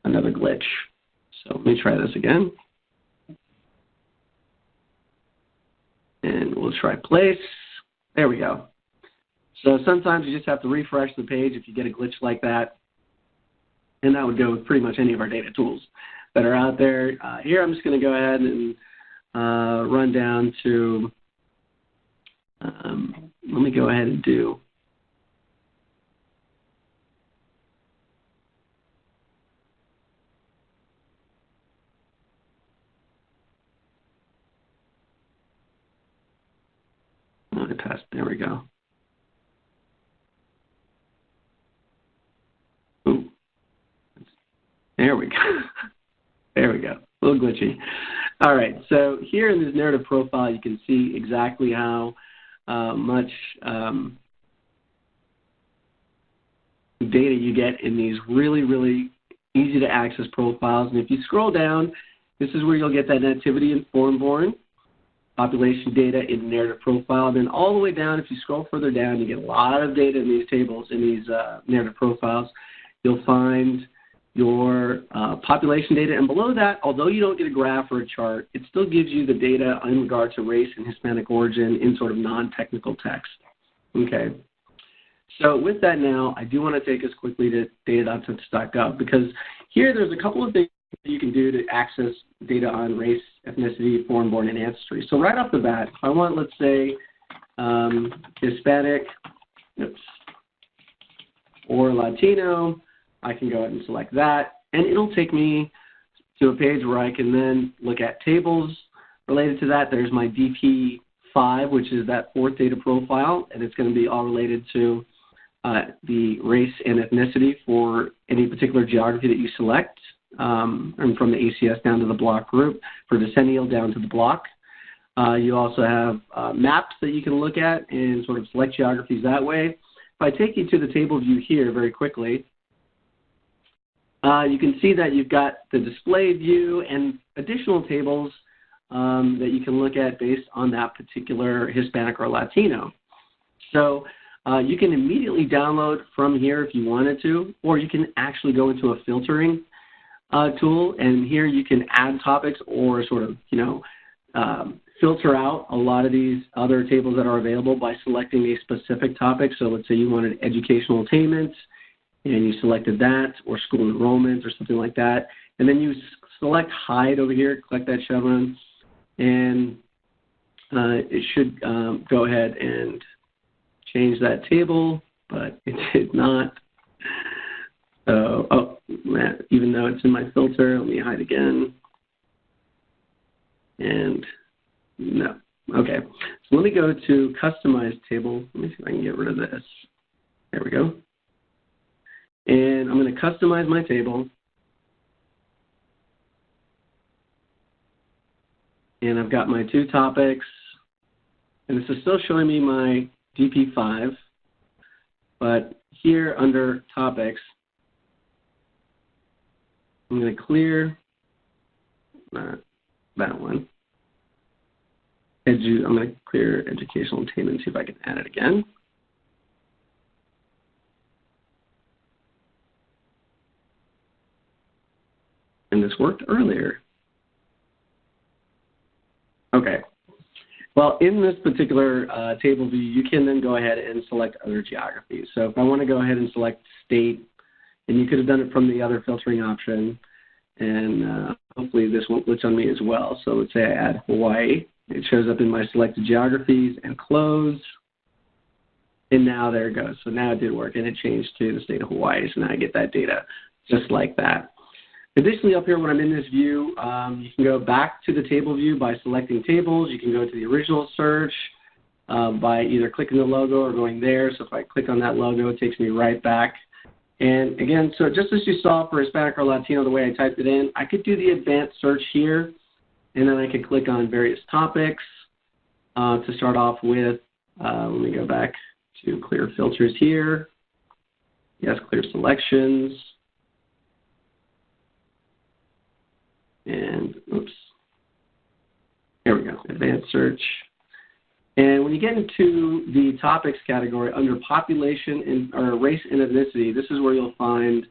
another glitch. So let me try this again. And we'll try place. There we go. So sometimes you just have to refresh the page if you get a glitch like that. And that would go with pretty much any of our data tools that are out there. Here I'm just going to go ahead and run down to, let me go ahead and do there we go. Ooh. There we go. There we go. A little glitchy. All right. So here in this narrative profile, you can see exactly how much data you get in these really, really easy to access profiles. And if you scroll down, this is where you'll get that nativity and foreign-born population data in narrative profile. Then all the way down, if you scroll further down, you get a lot of data in these tables, in these narrative profiles. You'll find your population data. And below that, although you don't get a graph or a chart, it still gives you the data in regard to race and Hispanic origin in sort of non-technical text. Okay. So with that now, I do want to take us quickly to data.census.gov, because here there's a couple of things that you can do to access data on race, ethnicity, foreign-born, and ancestry. So right off the bat, if I want, let's say, Hispanic or Latino, I can go ahead and select that, and it'll take me to a page where I can then look at tables related to that. There's my DP5, which is that fourth data profile, and it's going to be all related to the race and ethnicity for any particular geography that you select, and from the ACS down to the block group, for decennial down to the block. You also have maps that you can look at and sort of select geographies that way. If I take you to the table view here very quickly, you can see that you've got the display view and additional tables that you can look at based on that particular Hispanic or Latino. So you can immediately download from here if you wanted to, or you can actually go into a filtering tool, and here you can add topics or sort of, filter out a lot of these other tables that are available by selecting a specific topic. So let's say you wanted educational attainment, and you selected that, or school enrollment, or something like that. And then you select hide over here, click that chevron, and it should go ahead and change that table, but it did not. So, oh, man, even though it's in my filter, let me hide again. And no. Okay, so let me go to customize table. Let me see if I can get rid of this. There we go. And I'm going to customize my table. And I've got my two topics. And this is still showing me my DP5. But here under topics, I'm going to clear that one. I'm going to clear educational attainment, see if I can add it again. And this worked earlier. Okay. Well, in this particular table view, you can then go ahead and select other geographies. So if I want to go ahead and select state, and you could have done it from the other filtering option, and hopefully this won't glitch on me as well. So let's say I add Hawaii. It shows up in my selected geographies, and close. And now there it goes. So now it did work, and it changed to the state of Hawaii. So now I get that data just like that. Additionally, up here when I'm in this view, you can go back to the table view by selecting tables. You can go to the original search by either clicking the logo or going there. So if I click on that logo, it takes me right back. And again, so just as you saw for Hispanic or Latino, the way I typed it in, I could do the advanced search here, and then I could click on various topics to start off with. Let me go back to clear filters here. Yes, clear selections. And oops, there we go, advanced search. And when you get into the topics category under population or race and ethnicity, this is where you'll find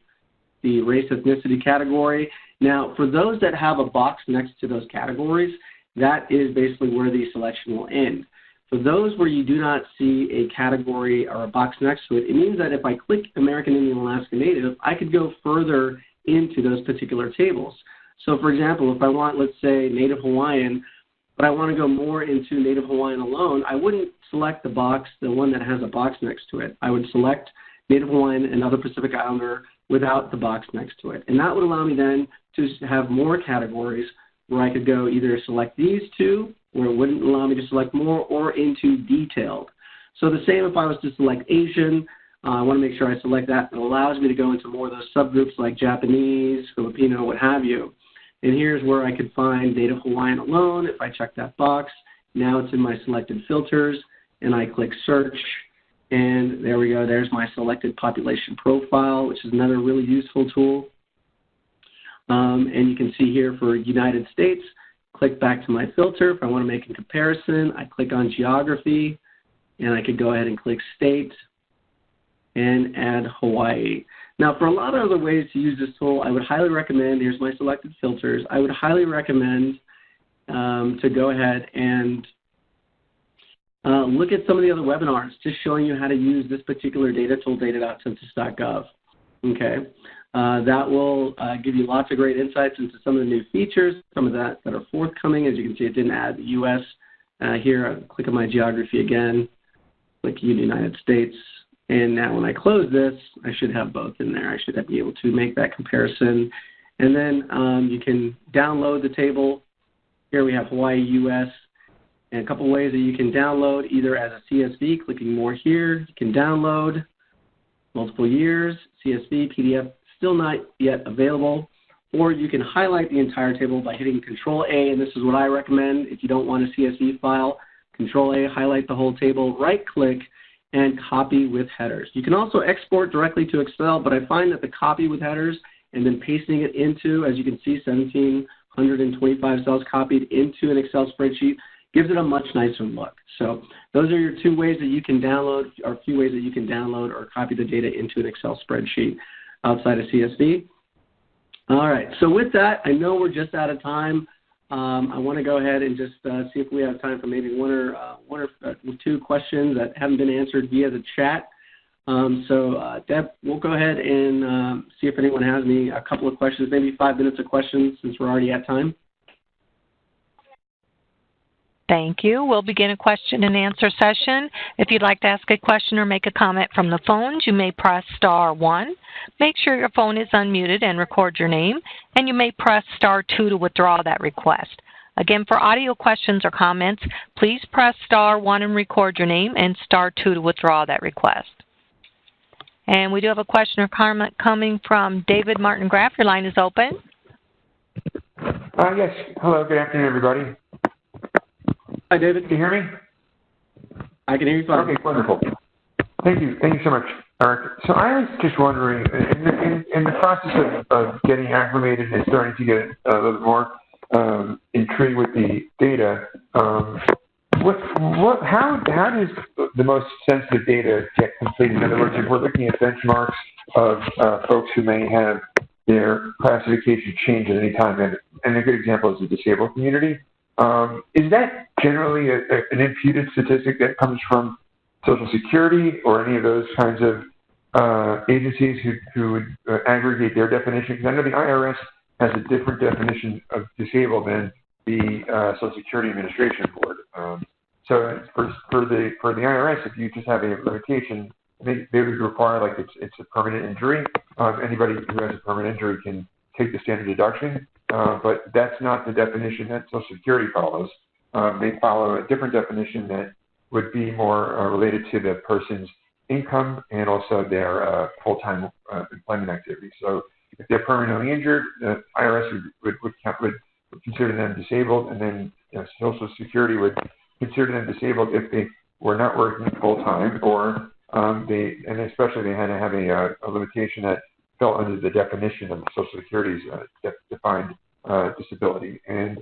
the race ethnicity category. Now, for those that have a box next to those categories, that is basically where the selection will end. For those where you do not see a category or a box next to it, it means that if I click American Indian Alaska Native, I could go further into those particular tables. So, for example, if I want, let's say, Native Hawaiian, but I want to go more into Native Hawaiian alone, I wouldn't select the box, the one that has a box next to it. I would select Native Hawaiian and other Pacific Islander without the box next to it. And that would allow me then to have more categories where I could go either select these two, where it wouldn't allow me to select more, or into detailed. So the same if I was to select Asian, I want to make sure I select that. It allows me to go into more of those subgroups like Japanese, Filipino, what have you. And here's where I could find Native Hawaiian alone. If I check that box, now it's in my selected filters, and I click search. And there we go. There's my selected population profile, which is another really useful tool. And you can see here for United States, click back to my filter. If I want to make a comparison, I click on geography, and I could go ahead and click state and add Hawaii. Now, for a lot of other ways to use this tool, I would highly recommend, here's my selected filters, I would highly recommend to go ahead and look at some of the other webinars just showing you how to use this particular data tool, data.census.gov. Okay, that will give you lots of great insights into some of the new features, some of that are forthcoming. As you can see, it didn't add the U.S. Here, I'll click on my geography again, click United States, and now when I close this, I should have both in there. I should be able to make that comparison. And then you can download the table. Here we have Hawaii, U.S., and a couple ways that you can download, either as a CSV, clicking more here. You can download multiple years, CSV, PDF, still not yet available. Or you can highlight the entire table by hitting Control-A, and this is what I recommend. If you don't want a CSV file, Control-A, highlight the whole table, right-click, and copy with headers. You can also export directly to Excel, but I find that the copy with headers and then pasting it into, as you can see, 1,725 cells copied into an Excel spreadsheet gives it a much nicer look. So those are your two ways that you can download, or a few ways that you can download or copy the data into an Excel spreadsheet outside of CSV. All right, so with that, I know we're just out of time. I want to go ahead and just see if we have time for maybe one or two questions that haven't been answered via the chat. Deb, we'll go ahead and see if anyone has a couple of questions, maybe 5 minutes of questions since we're already at time. Thank you. We'll begin a question and answer session. If you'd like to ask a question or make a comment from the phones, you may press *1. Make sure your phone is unmuted and record your name, and you may press *2 to withdraw that request. Again, for audio questions or comments, please press *1 and record your name, and *2 to withdraw that request. And we do have a question or comment coming from David Martin Graff. Your line is open. Yes. Hello. Good afternoon, everybody. Hi, David. Can you hear me? I can hear you fine. Okay, wonderful. Thank you. Thank you so much, Eric. So I was just wondering, in the process of getting acclimated and starting to get a little bit more intrigued with the data, how does the most sensitive data get completed? In other words, if we're looking at benchmarks of folks who may have their classification change at any time, and a good example is the disabled community, is that generally an imputed statistic that comes from Social Security or any of those kinds of agencies who would aggregate their definition? Because I know the IRS has a different definition of disabled than the Social Security Administration Board. So for the IRS, if you just have a limitation, they would require, like, it's a permanent injury. Anybody who has a permanent injury can take the standard deduction. But that's not the definition that Social Security follows. They follow a different definition that would be more related to the person's income and also their full-time employment activity. So if they're permanently injured, the IRS would consider them disabled, and then Social Security would consider them disabled if they were not working full-time, or and especially they had to have a limitation that fell under the definition of Social Security's defined disability. And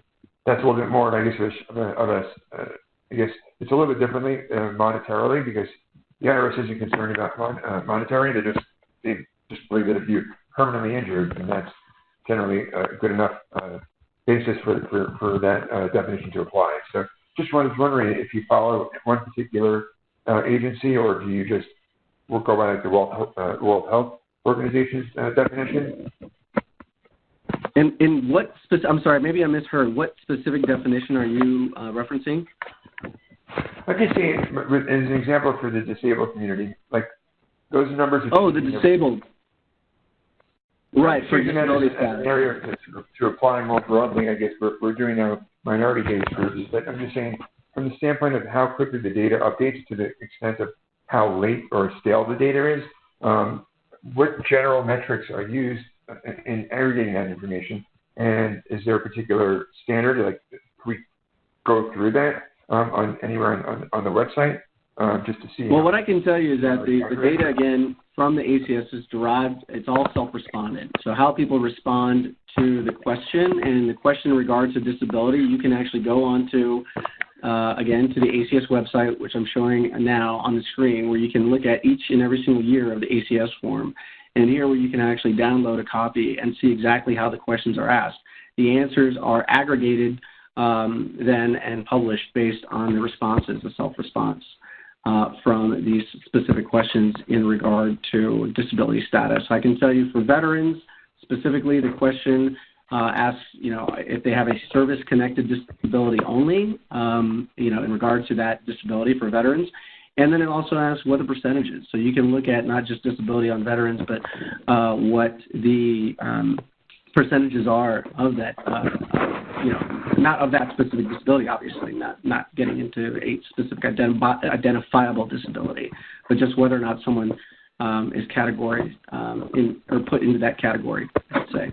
that's a little bit more, I guess, it's a little bit differently monetarily because the IRS isn't concerned about monetary. They just believe that if you're permanently injured, then that's generally a good enough basis for that definition to apply. So just was wondering if you follow one particular agency, or do you just go by like the World Health Organization's definition? In what I'm sorry, maybe I misheard. What specific definition are you referencing? I'm just saying, as an example for the disabled community, like those numbers. The disabled. Right, for disability status. Area to apply more broadly, I guess we're doing now minority-based groups, but I'm just saying from the standpoint of how quickly the data updates to the extent of how late or stale the data is, what general metrics are used in aggregating that information, and is there a particular standard, like can we go through that anywhere on the website just to see? Well, what I can tell you is that the data, again, from the ACS is derived, it's all self-responded. So how people respond to the question, and the question in regards to disability, you can actually go on to, again, to the ACS website, which I'm showing now on the screen, where you can look at each and every single year of the ACS form. And here where you can actually download a copy and see exactly how the questions are asked. The answers are aggregated then and published based on the responses, the self-response from these specific questions in regard to disability status. I can tell you for veterans, specifically the question asks, if they have a service-connected disability only, in regard to that disability for veterans. And then it also asks what the percentage is. So you can look at not just disability on veterans, but what the percentages are of that, not of that specific disability, obviously, not getting into a specific identifiable disability, but just whether or not someone is categorized or put into that category, I should say.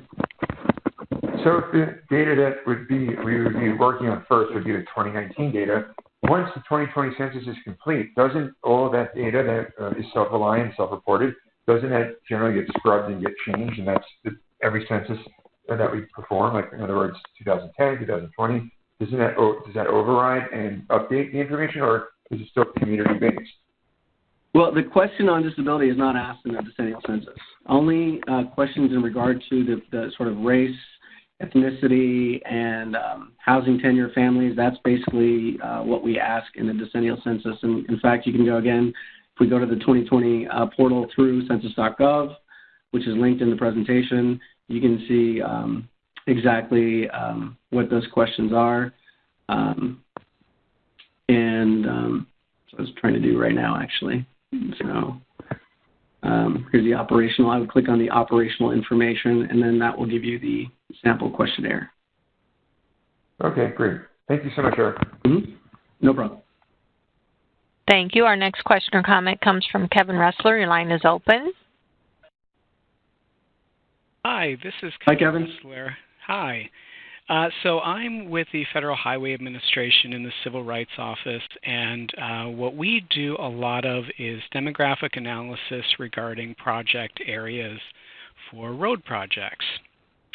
So the data that we would be working on first would be the 2019 data. Once the 2020 census is complete, doesn't all of that data that is self-reliant, self-reported, doesn't that generally get scrubbed and get changed? And that's every census that we perform, like in other words, 2010, 2020, does that override and update the information, or is it still community-based? Well, the question on disability is not asked in the decennial census. Only questions in regard to the sort of race, ethnicity, and housing tenure families, that's basically what we ask in the decennial census. And in fact, you can go again, if we go to the 2020 portal through census.gov, which is linked in the presentation, you can see exactly what those questions are. So I was trying to do right now, actually. So here's the operational. I would click on the operational information, and then that will give you the sample questionnaire. Okay, great. Thank you so much, Eric. Mm-hmm. No problem. Thank you. Our next question or comment comes from Kevin Ressler. Your line is open. Hi, this is Kevin Ressler. Hi. So I'm with the Federal Highway Administration in the Civil Rights Office, and what we do a lot of is demographic analysis regarding project areas for road projects.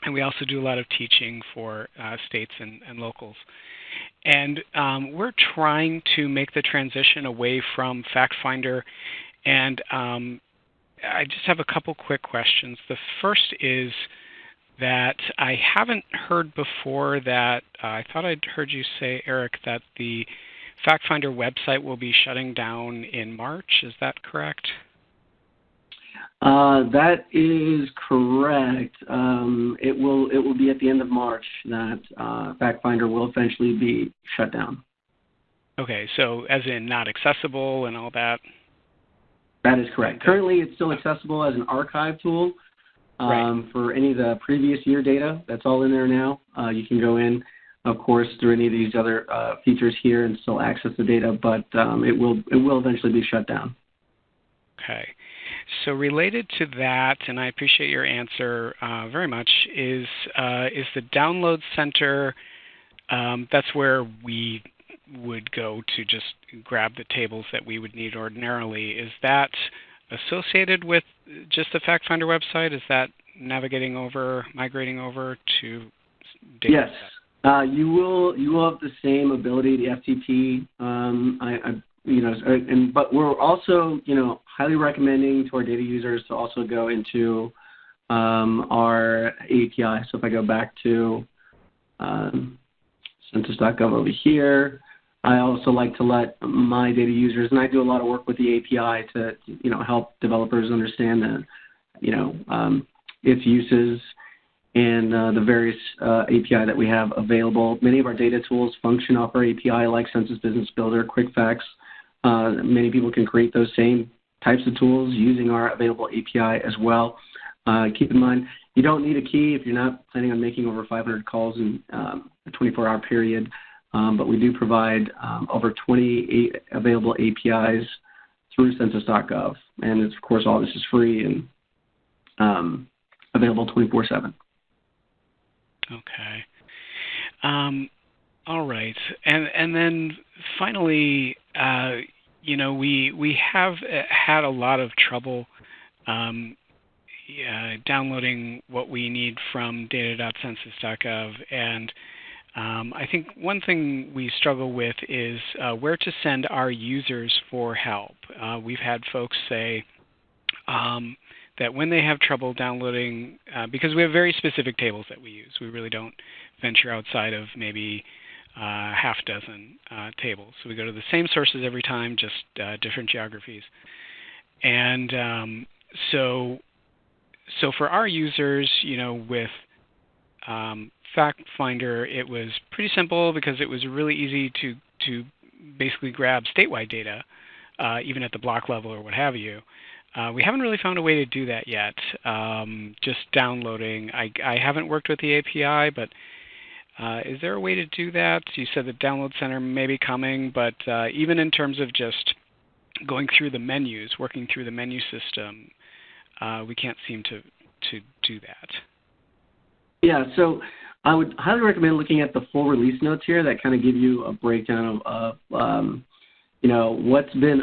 And we also do a lot of teaching for states and locals. And we're trying to make the transition away from FactFinder, and I just have a couple quick questions. The first is that I haven't heard before that, I thought I'd heard you say, Eric, that the FactFinder website will be shutting down in March. Is that correct? That is correct. It will be at the end of March that FactFinder will eventually be shut down. Okay, so as in not accessible and all that? That is correct. Currently, it's still accessible as an archive tool for any of the previous year data. That's all in there now. You can go in, of course, through any of these other features here and still access the data, but it will eventually be shut down. Okay. So related to that, and I appreciate your answer very much, is the download center, that's where we would go to just grab the tables that we would need ordinarily. Is that associated with just the FactFinder website? Is that migrating over to data? Yes. You will have the same ability, the FTP. But we're also, highly recommending to our data users to also go into our API. So if I go back to census.gov over here, I also like to let my data users, and I do a lot of work with the API to, help developers understand its uses and the various API that we have available. Many of our data tools function off our API, like Census Business Builder, QuickFacts. Many people can create those same types of tools using our available API as well. Keep in mind, you don't need a key if you're not planning on making over 500 calls in a 24-hour period, but we do provide over 28 available APIs through census.gov. And of course, all this is free and available 24/7. Okay. All right. And then finally, we have had a lot of trouble downloading what we need from data.census.gov. And I think one thing we struggle with is where to send our users for help. We've had folks say that when they have trouble downloading, because we have very specific tables that we use, we really don't venture outside of maybe half dozen tables. So we go to the same sources every time, just different geographies. And so for our users, with Fact Finder, it was pretty simple because it was really easy to basically grab statewide data, even at the block level or what have you. We haven't really found a way to do that yet, just downloading. I haven't worked with the API, but is there a way to do that? You said the download center may be coming, but even in terms of just going through the menus, working through the menu system, we can't seem to do that. Yeah, so I would highly recommend looking at the full release notes here that kind of give you a breakdown of what's been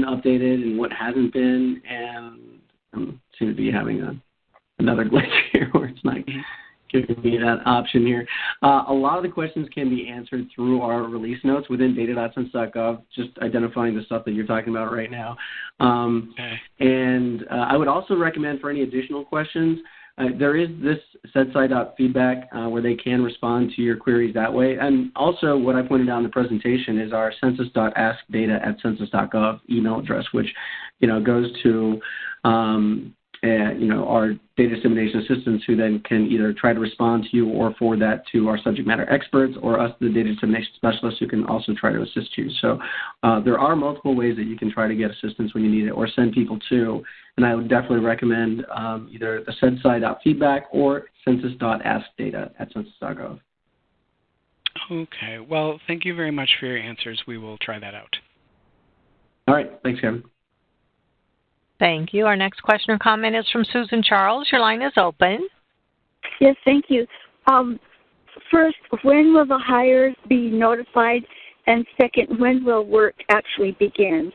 updated and what hasn't been, and I seem to be having another glitch here where it's not giving me that option here. A lot of the questions can be answered through our release notes within data.census.gov, just identifying the stuff that you're talking about right now. And I would also recommend for any additional questions, there is this setSci.feedback where they can respond to your queries that way. And also what I pointed out in the presentation is our census.askdata@census.gov email address, which, goes to, our data dissemination assistants who then can either try to respond to you or forward that to our subject matter experts or us, the data dissemination specialists, who can also try to assist you. So there are multiple ways that you can try to get assistance when you need it or send people to. And I would definitely recommend either the setSci.feedback or census.askdata@census.gov. Okay. Well, thank you very much for your answers. We will try that out. All right. Thanks, Kevin. Thank you. Our next question or comment is from Susan Charles. Your line is open. Yes, thank you. First, when will the hires be notified? And second, when will work actually begin?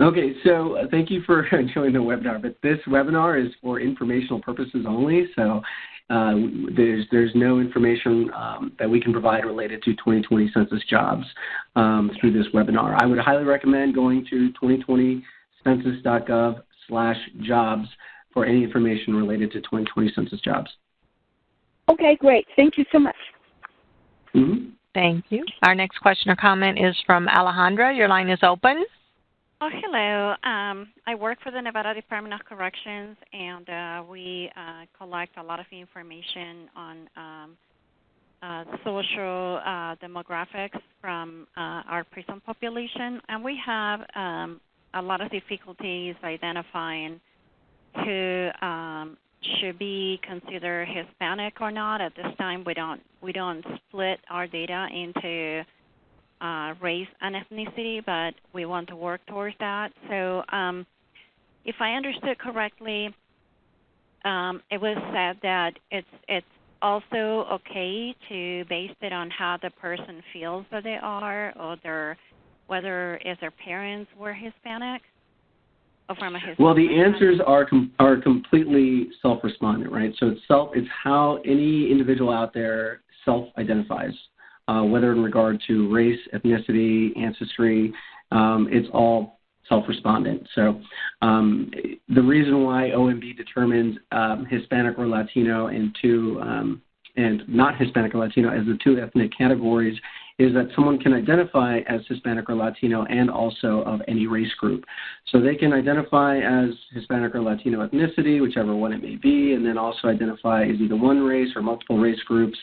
Okay, so thank you for joining the webinar, but this webinar is for informational purposes only, so there's no information that we can provide related to 2020 census jobs through this webinar. I would highly recommend going to 2020census.gov/jobs for any information related to 2020 census jobs. Okay, great. Thank you so much. Mm-hmm. Thank you. Our next question or comment is from Alejandra. Your line is open. Oh, hello. I work for the Nevada Department of Corrections, and we collect a lot of information on social demographics from our prison population, and we have a lot of difficulties identifying who should be considered Hispanic or not. At this time, we don't split our data into race and ethnicity, but we want to work towards that. So if I understood correctly, it was said that it's also okay to base it on how the person feels that they are, or whether if their parents were Hispanic or from a Hispanic. Well, the answers are completely self-respondent, right? So it's how any individual out there self-identifies, whether in regard to race, ethnicity, ancestry. It's all self-respondent. So the reason why OMB determines Hispanic or Latino and not Hispanic or Latino as the two ethnic categories is that someone can identify as Hispanic or Latino and also of any race group. So they can identify as Hispanic or Latino ethnicity, whichever one it may be, and then also identify as either one race or multiple race groups,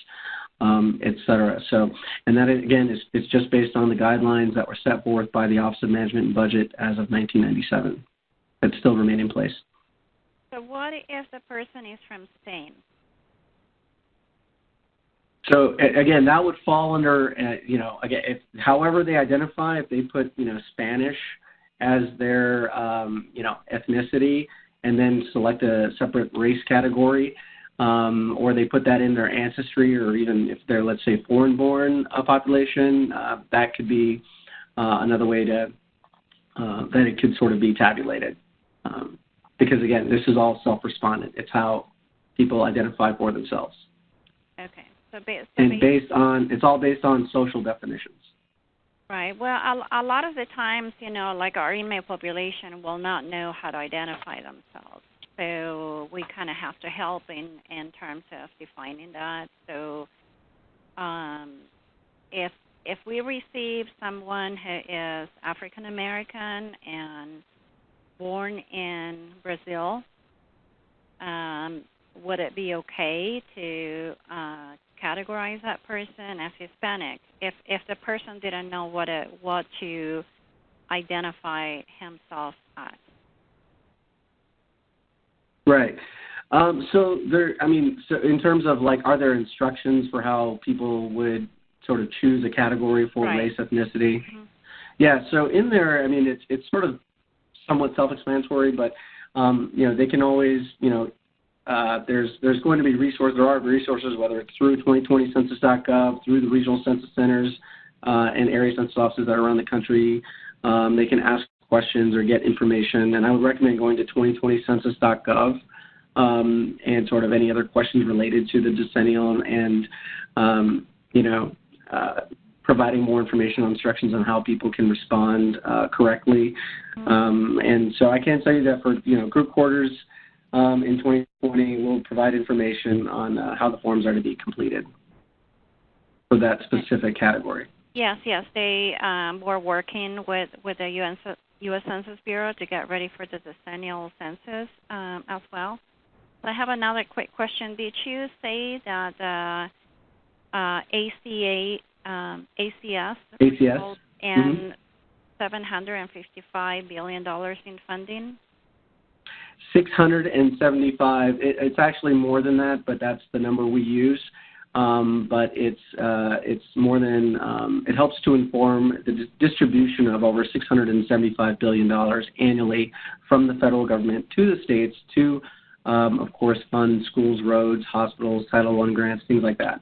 et cetera. So, and that, again, is just based on the guidelines that were set forth by the Office of Management and Budget as of 1997 that still remain in place. So what if the person is from Spain? So again, that would fall under, again, however they identify, if they put, Spanish as their, ethnicity and then select a separate race category, or they put that in their ancestry, or even if they're, let's say, foreign-born population, that could be another way to, that it could sort of be tabulated. Because again, this is all self-respondent. It's how people identify for themselves. Okay. It's all based on social definitions. Right. Well, a lot of the times, like our inmate population will not know how to identify themselves. So we kind of have to help in terms of defining that. So if we receive someone who is African American and born in Brazil, would it be okay to categorize that person as Hispanic if the person didn't know what to identify himself as? Right. So in terms of are there instructions for how people would sort of choose a category for race, ethnicity? Mm-hmm. Yeah. So in there, it's sort of somewhat self-explanatory, but they can always, there's going to be resources. There are resources, whether it's through 2020census.gov, through the regional census centers and area census offices that are around the country. They can ask questions or get information, and I would recommend going to 2020census.gov and sort of any other questions related to the decennial and providing more information on instructions on how people can respond correctly. And so I can tell you that for group quarters in 2020, we'll provide information on how the forms are to be completed for that specific category. Yes. They were working with the U.S. Census Bureau to get ready for the decennial census as well. So I have another quick question. Did you say that ACS and $755 billion in funding? 675. It's actually more than that, but that's the number we use. But it's more than it helps to inform the distribution of over $675 billion annually from the federal government to the states to, of course, fund schools, roads, hospitals, Title I grants, things like that.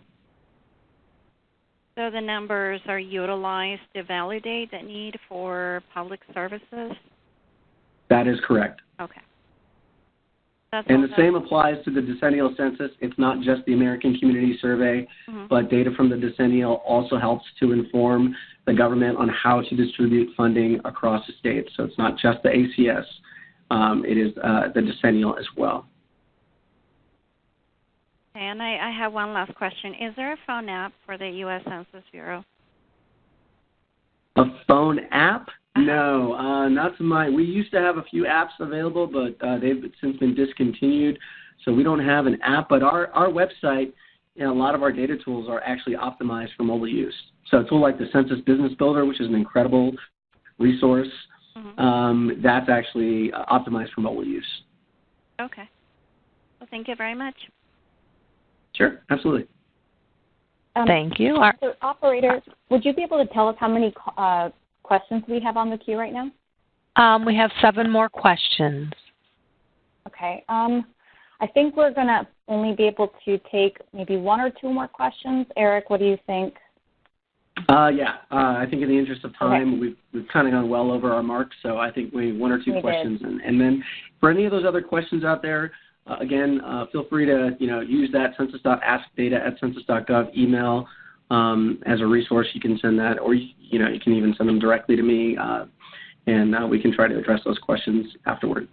So the numbers are utilized to validate the need for public services? That is correct. Okay. And the same applies to the decennial census. It's not just the American Community Survey, but data from the decennial also helps to inform the government on how to distribute funding across the states. So it's not just the ACS. It is the decennial as well. And I have one last question. Is there a phone app for the U.S. Census Bureau? A phone app? No, not to my. We used to have a few apps available, but they've since been discontinued. So we don't have an app. But our website and a lot of our data tools are actually optimized for mobile use. So a tool like the Census Business Builder, which is an incredible resource, that's actually optimized for mobile use. Okay. Well, thank you very much. Sure, absolutely. Thank you. So, operator, would you be able to tell us how many questions we have on the queue right now? We have 7 more questions. Okay. I think we're going to only be able to take maybe 1 or 2 more questions. Eric, what do you think? I think in the interest of time, we've kind of gone well over our mark, so I think we have 1 or 2 questions. And then for any of those other questions out there, again, feel free to use that census.askdata@census.gov email as a resource. You can send that, or you can even send them directly to me, and we can try to address those questions afterward.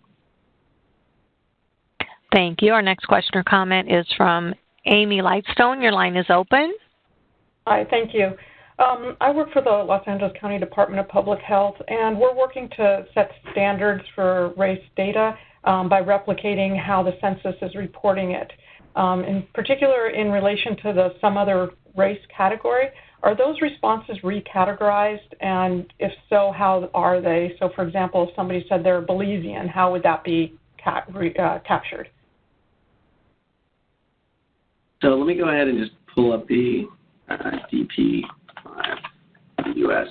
Thank you. Our next question or comment is from Amy Lightstone. Your line is open. Hi, thank you. I work for the Los Angeles County Department of Public Health, and we're working to set standards for race data by replicating how the census is reporting it. In particular, in relation to some other race category, are those responses recategorized, and if so, how are they? So, for example, if somebody said they're Belizean, how would that be captured? So let me go ahead and just pull up the DP US.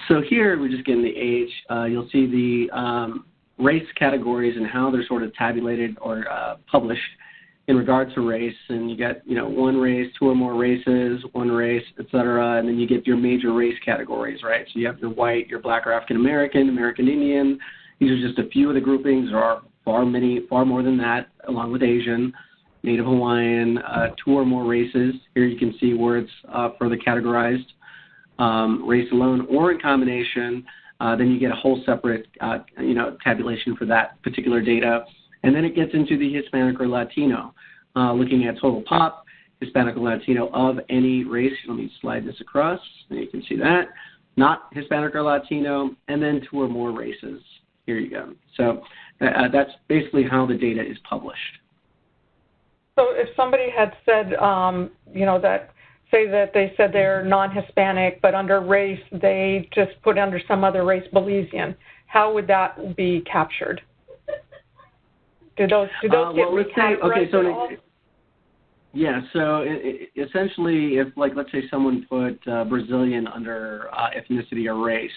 So here we're just getting the age. You'll see the race categories and how they're sort of tabulated or published in regard to race. And you get, one race, two or more races, one race, et cetera. And then you get your major race categories, right? So you have your white, your black or African American, American Indian. These are just a few of the groupings. There are far more than that, along with Asian, Native Hawaiian, two or more races. Here you can see where it's further categorized, race alone or in combination. Then you get a whole separate, tabulation for that particular data. And then it gets into the Hispanic or Latino, looking at total pop, Hispanic or Latino of any race. Let me slide this across, and you can see that. Not Hispanic or Latino, and then two or more races. Here you go. So that's basically how the data is published. So if somebody had said, that they said they're non-Hispanic, but under race they just put under some other race Belizean, how would that be captured? Do those get recategorized at all? Yeah, so essentially if, let's say someone put Brazilian under ethnicity or race,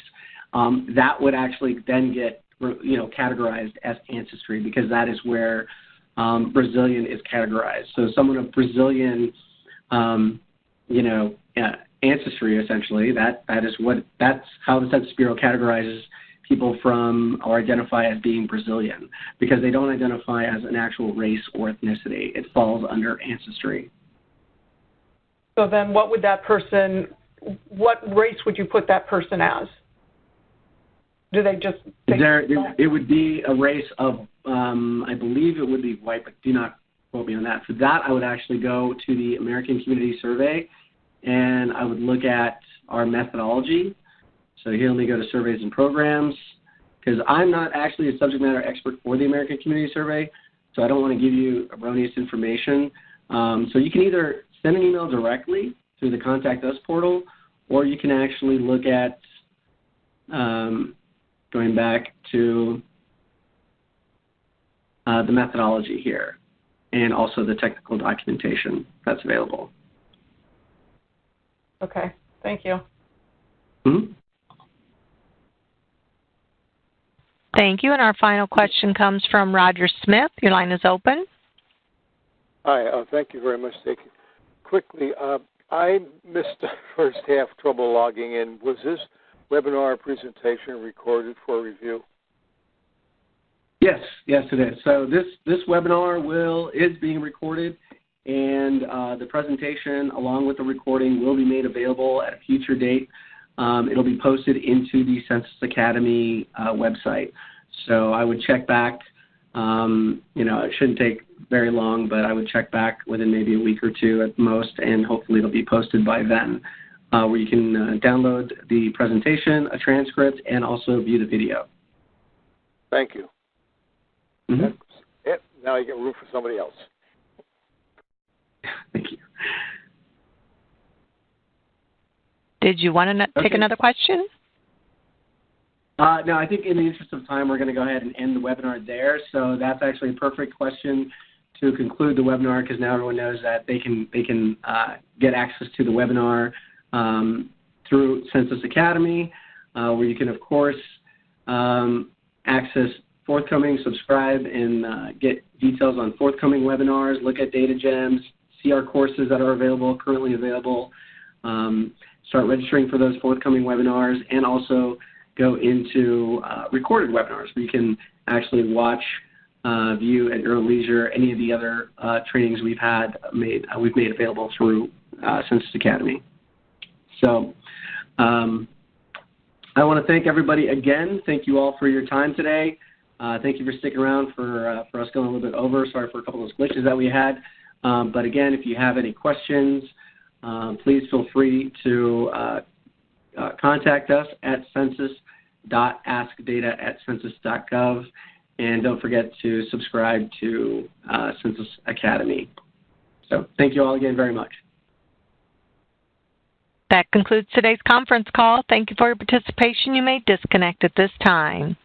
that would actually then get categorized as Ancestry, because that is where Brazilian is categorized. So someone of Brazilian, ancestry, essentially, that's how the Census Bureau categorizes people from or identify as being Brazilian, because they don't identify as an actual race or ethnicity. It falls under Ancestry. So then what race would you put that person as? Do they just... It would be a race of, I believe it would be white, but do not quote me on that. For that, I would actually go to the American Community Survey, and I would look at our methodology. So here, let me go to Surveys and Programs, because I'm not actually a subject matter expert for the American Community Survey, so I don't want to give you erroneous information. So you can either send an email directly through the Contact Us portal, or you can actually look at going back to the methodology here, and also the technical documentation that's available. Okay, thank you. Mm-hmm. Thank you. And our final question comes from Roger Smith. Your line is open. Hi, thank you very much. Thank you. Quickly, I missed the first half, trouble logging in. Was this webinar presentation recorded for review? Yes, it is. So this webinar is being recorded, and the presentation along with the recording will be made available at a future date. It'll be posted into the Census Academy website. So I would check back. It shouldn't take very long, but I would check back within maybe a week or two at most, and hopefully it'll be posted by then, where you can download the presentation, a transcript, and also view the video. Thank you. Mm-hmm. That's it. Now you get room for somebody else. Thank you. Did you want to take another question? No, I think in the interest of time, we're going to go ahead and end the webinar there. So that's actually a perfect question to conclude the webinar, because now everyone knows that they can get access to the webinar through Census Academy, where you can, of course, access forthcoming, subscribe, and get details on forthcoming webinars, look at data gems, see our courses that are currently available, start registering for those forthcoming webinars, and also go into recorded webinars where you can actually watch, view at your own leisure any of the other trainings we've made available through Census Academy. So I want to thank everybody again. Thank you all for your time today. Thank you for sticking around for us going a little bit over. Sorry for a couple of those glitches that we had. But again, if you have any questions, please feel free to contact us at census.askdata@census.gov. And don't forget to subscribe to Census Academy. So thank you all again very much. That concludes today's conference call. Thank you for your participation. You may disconnect at this time.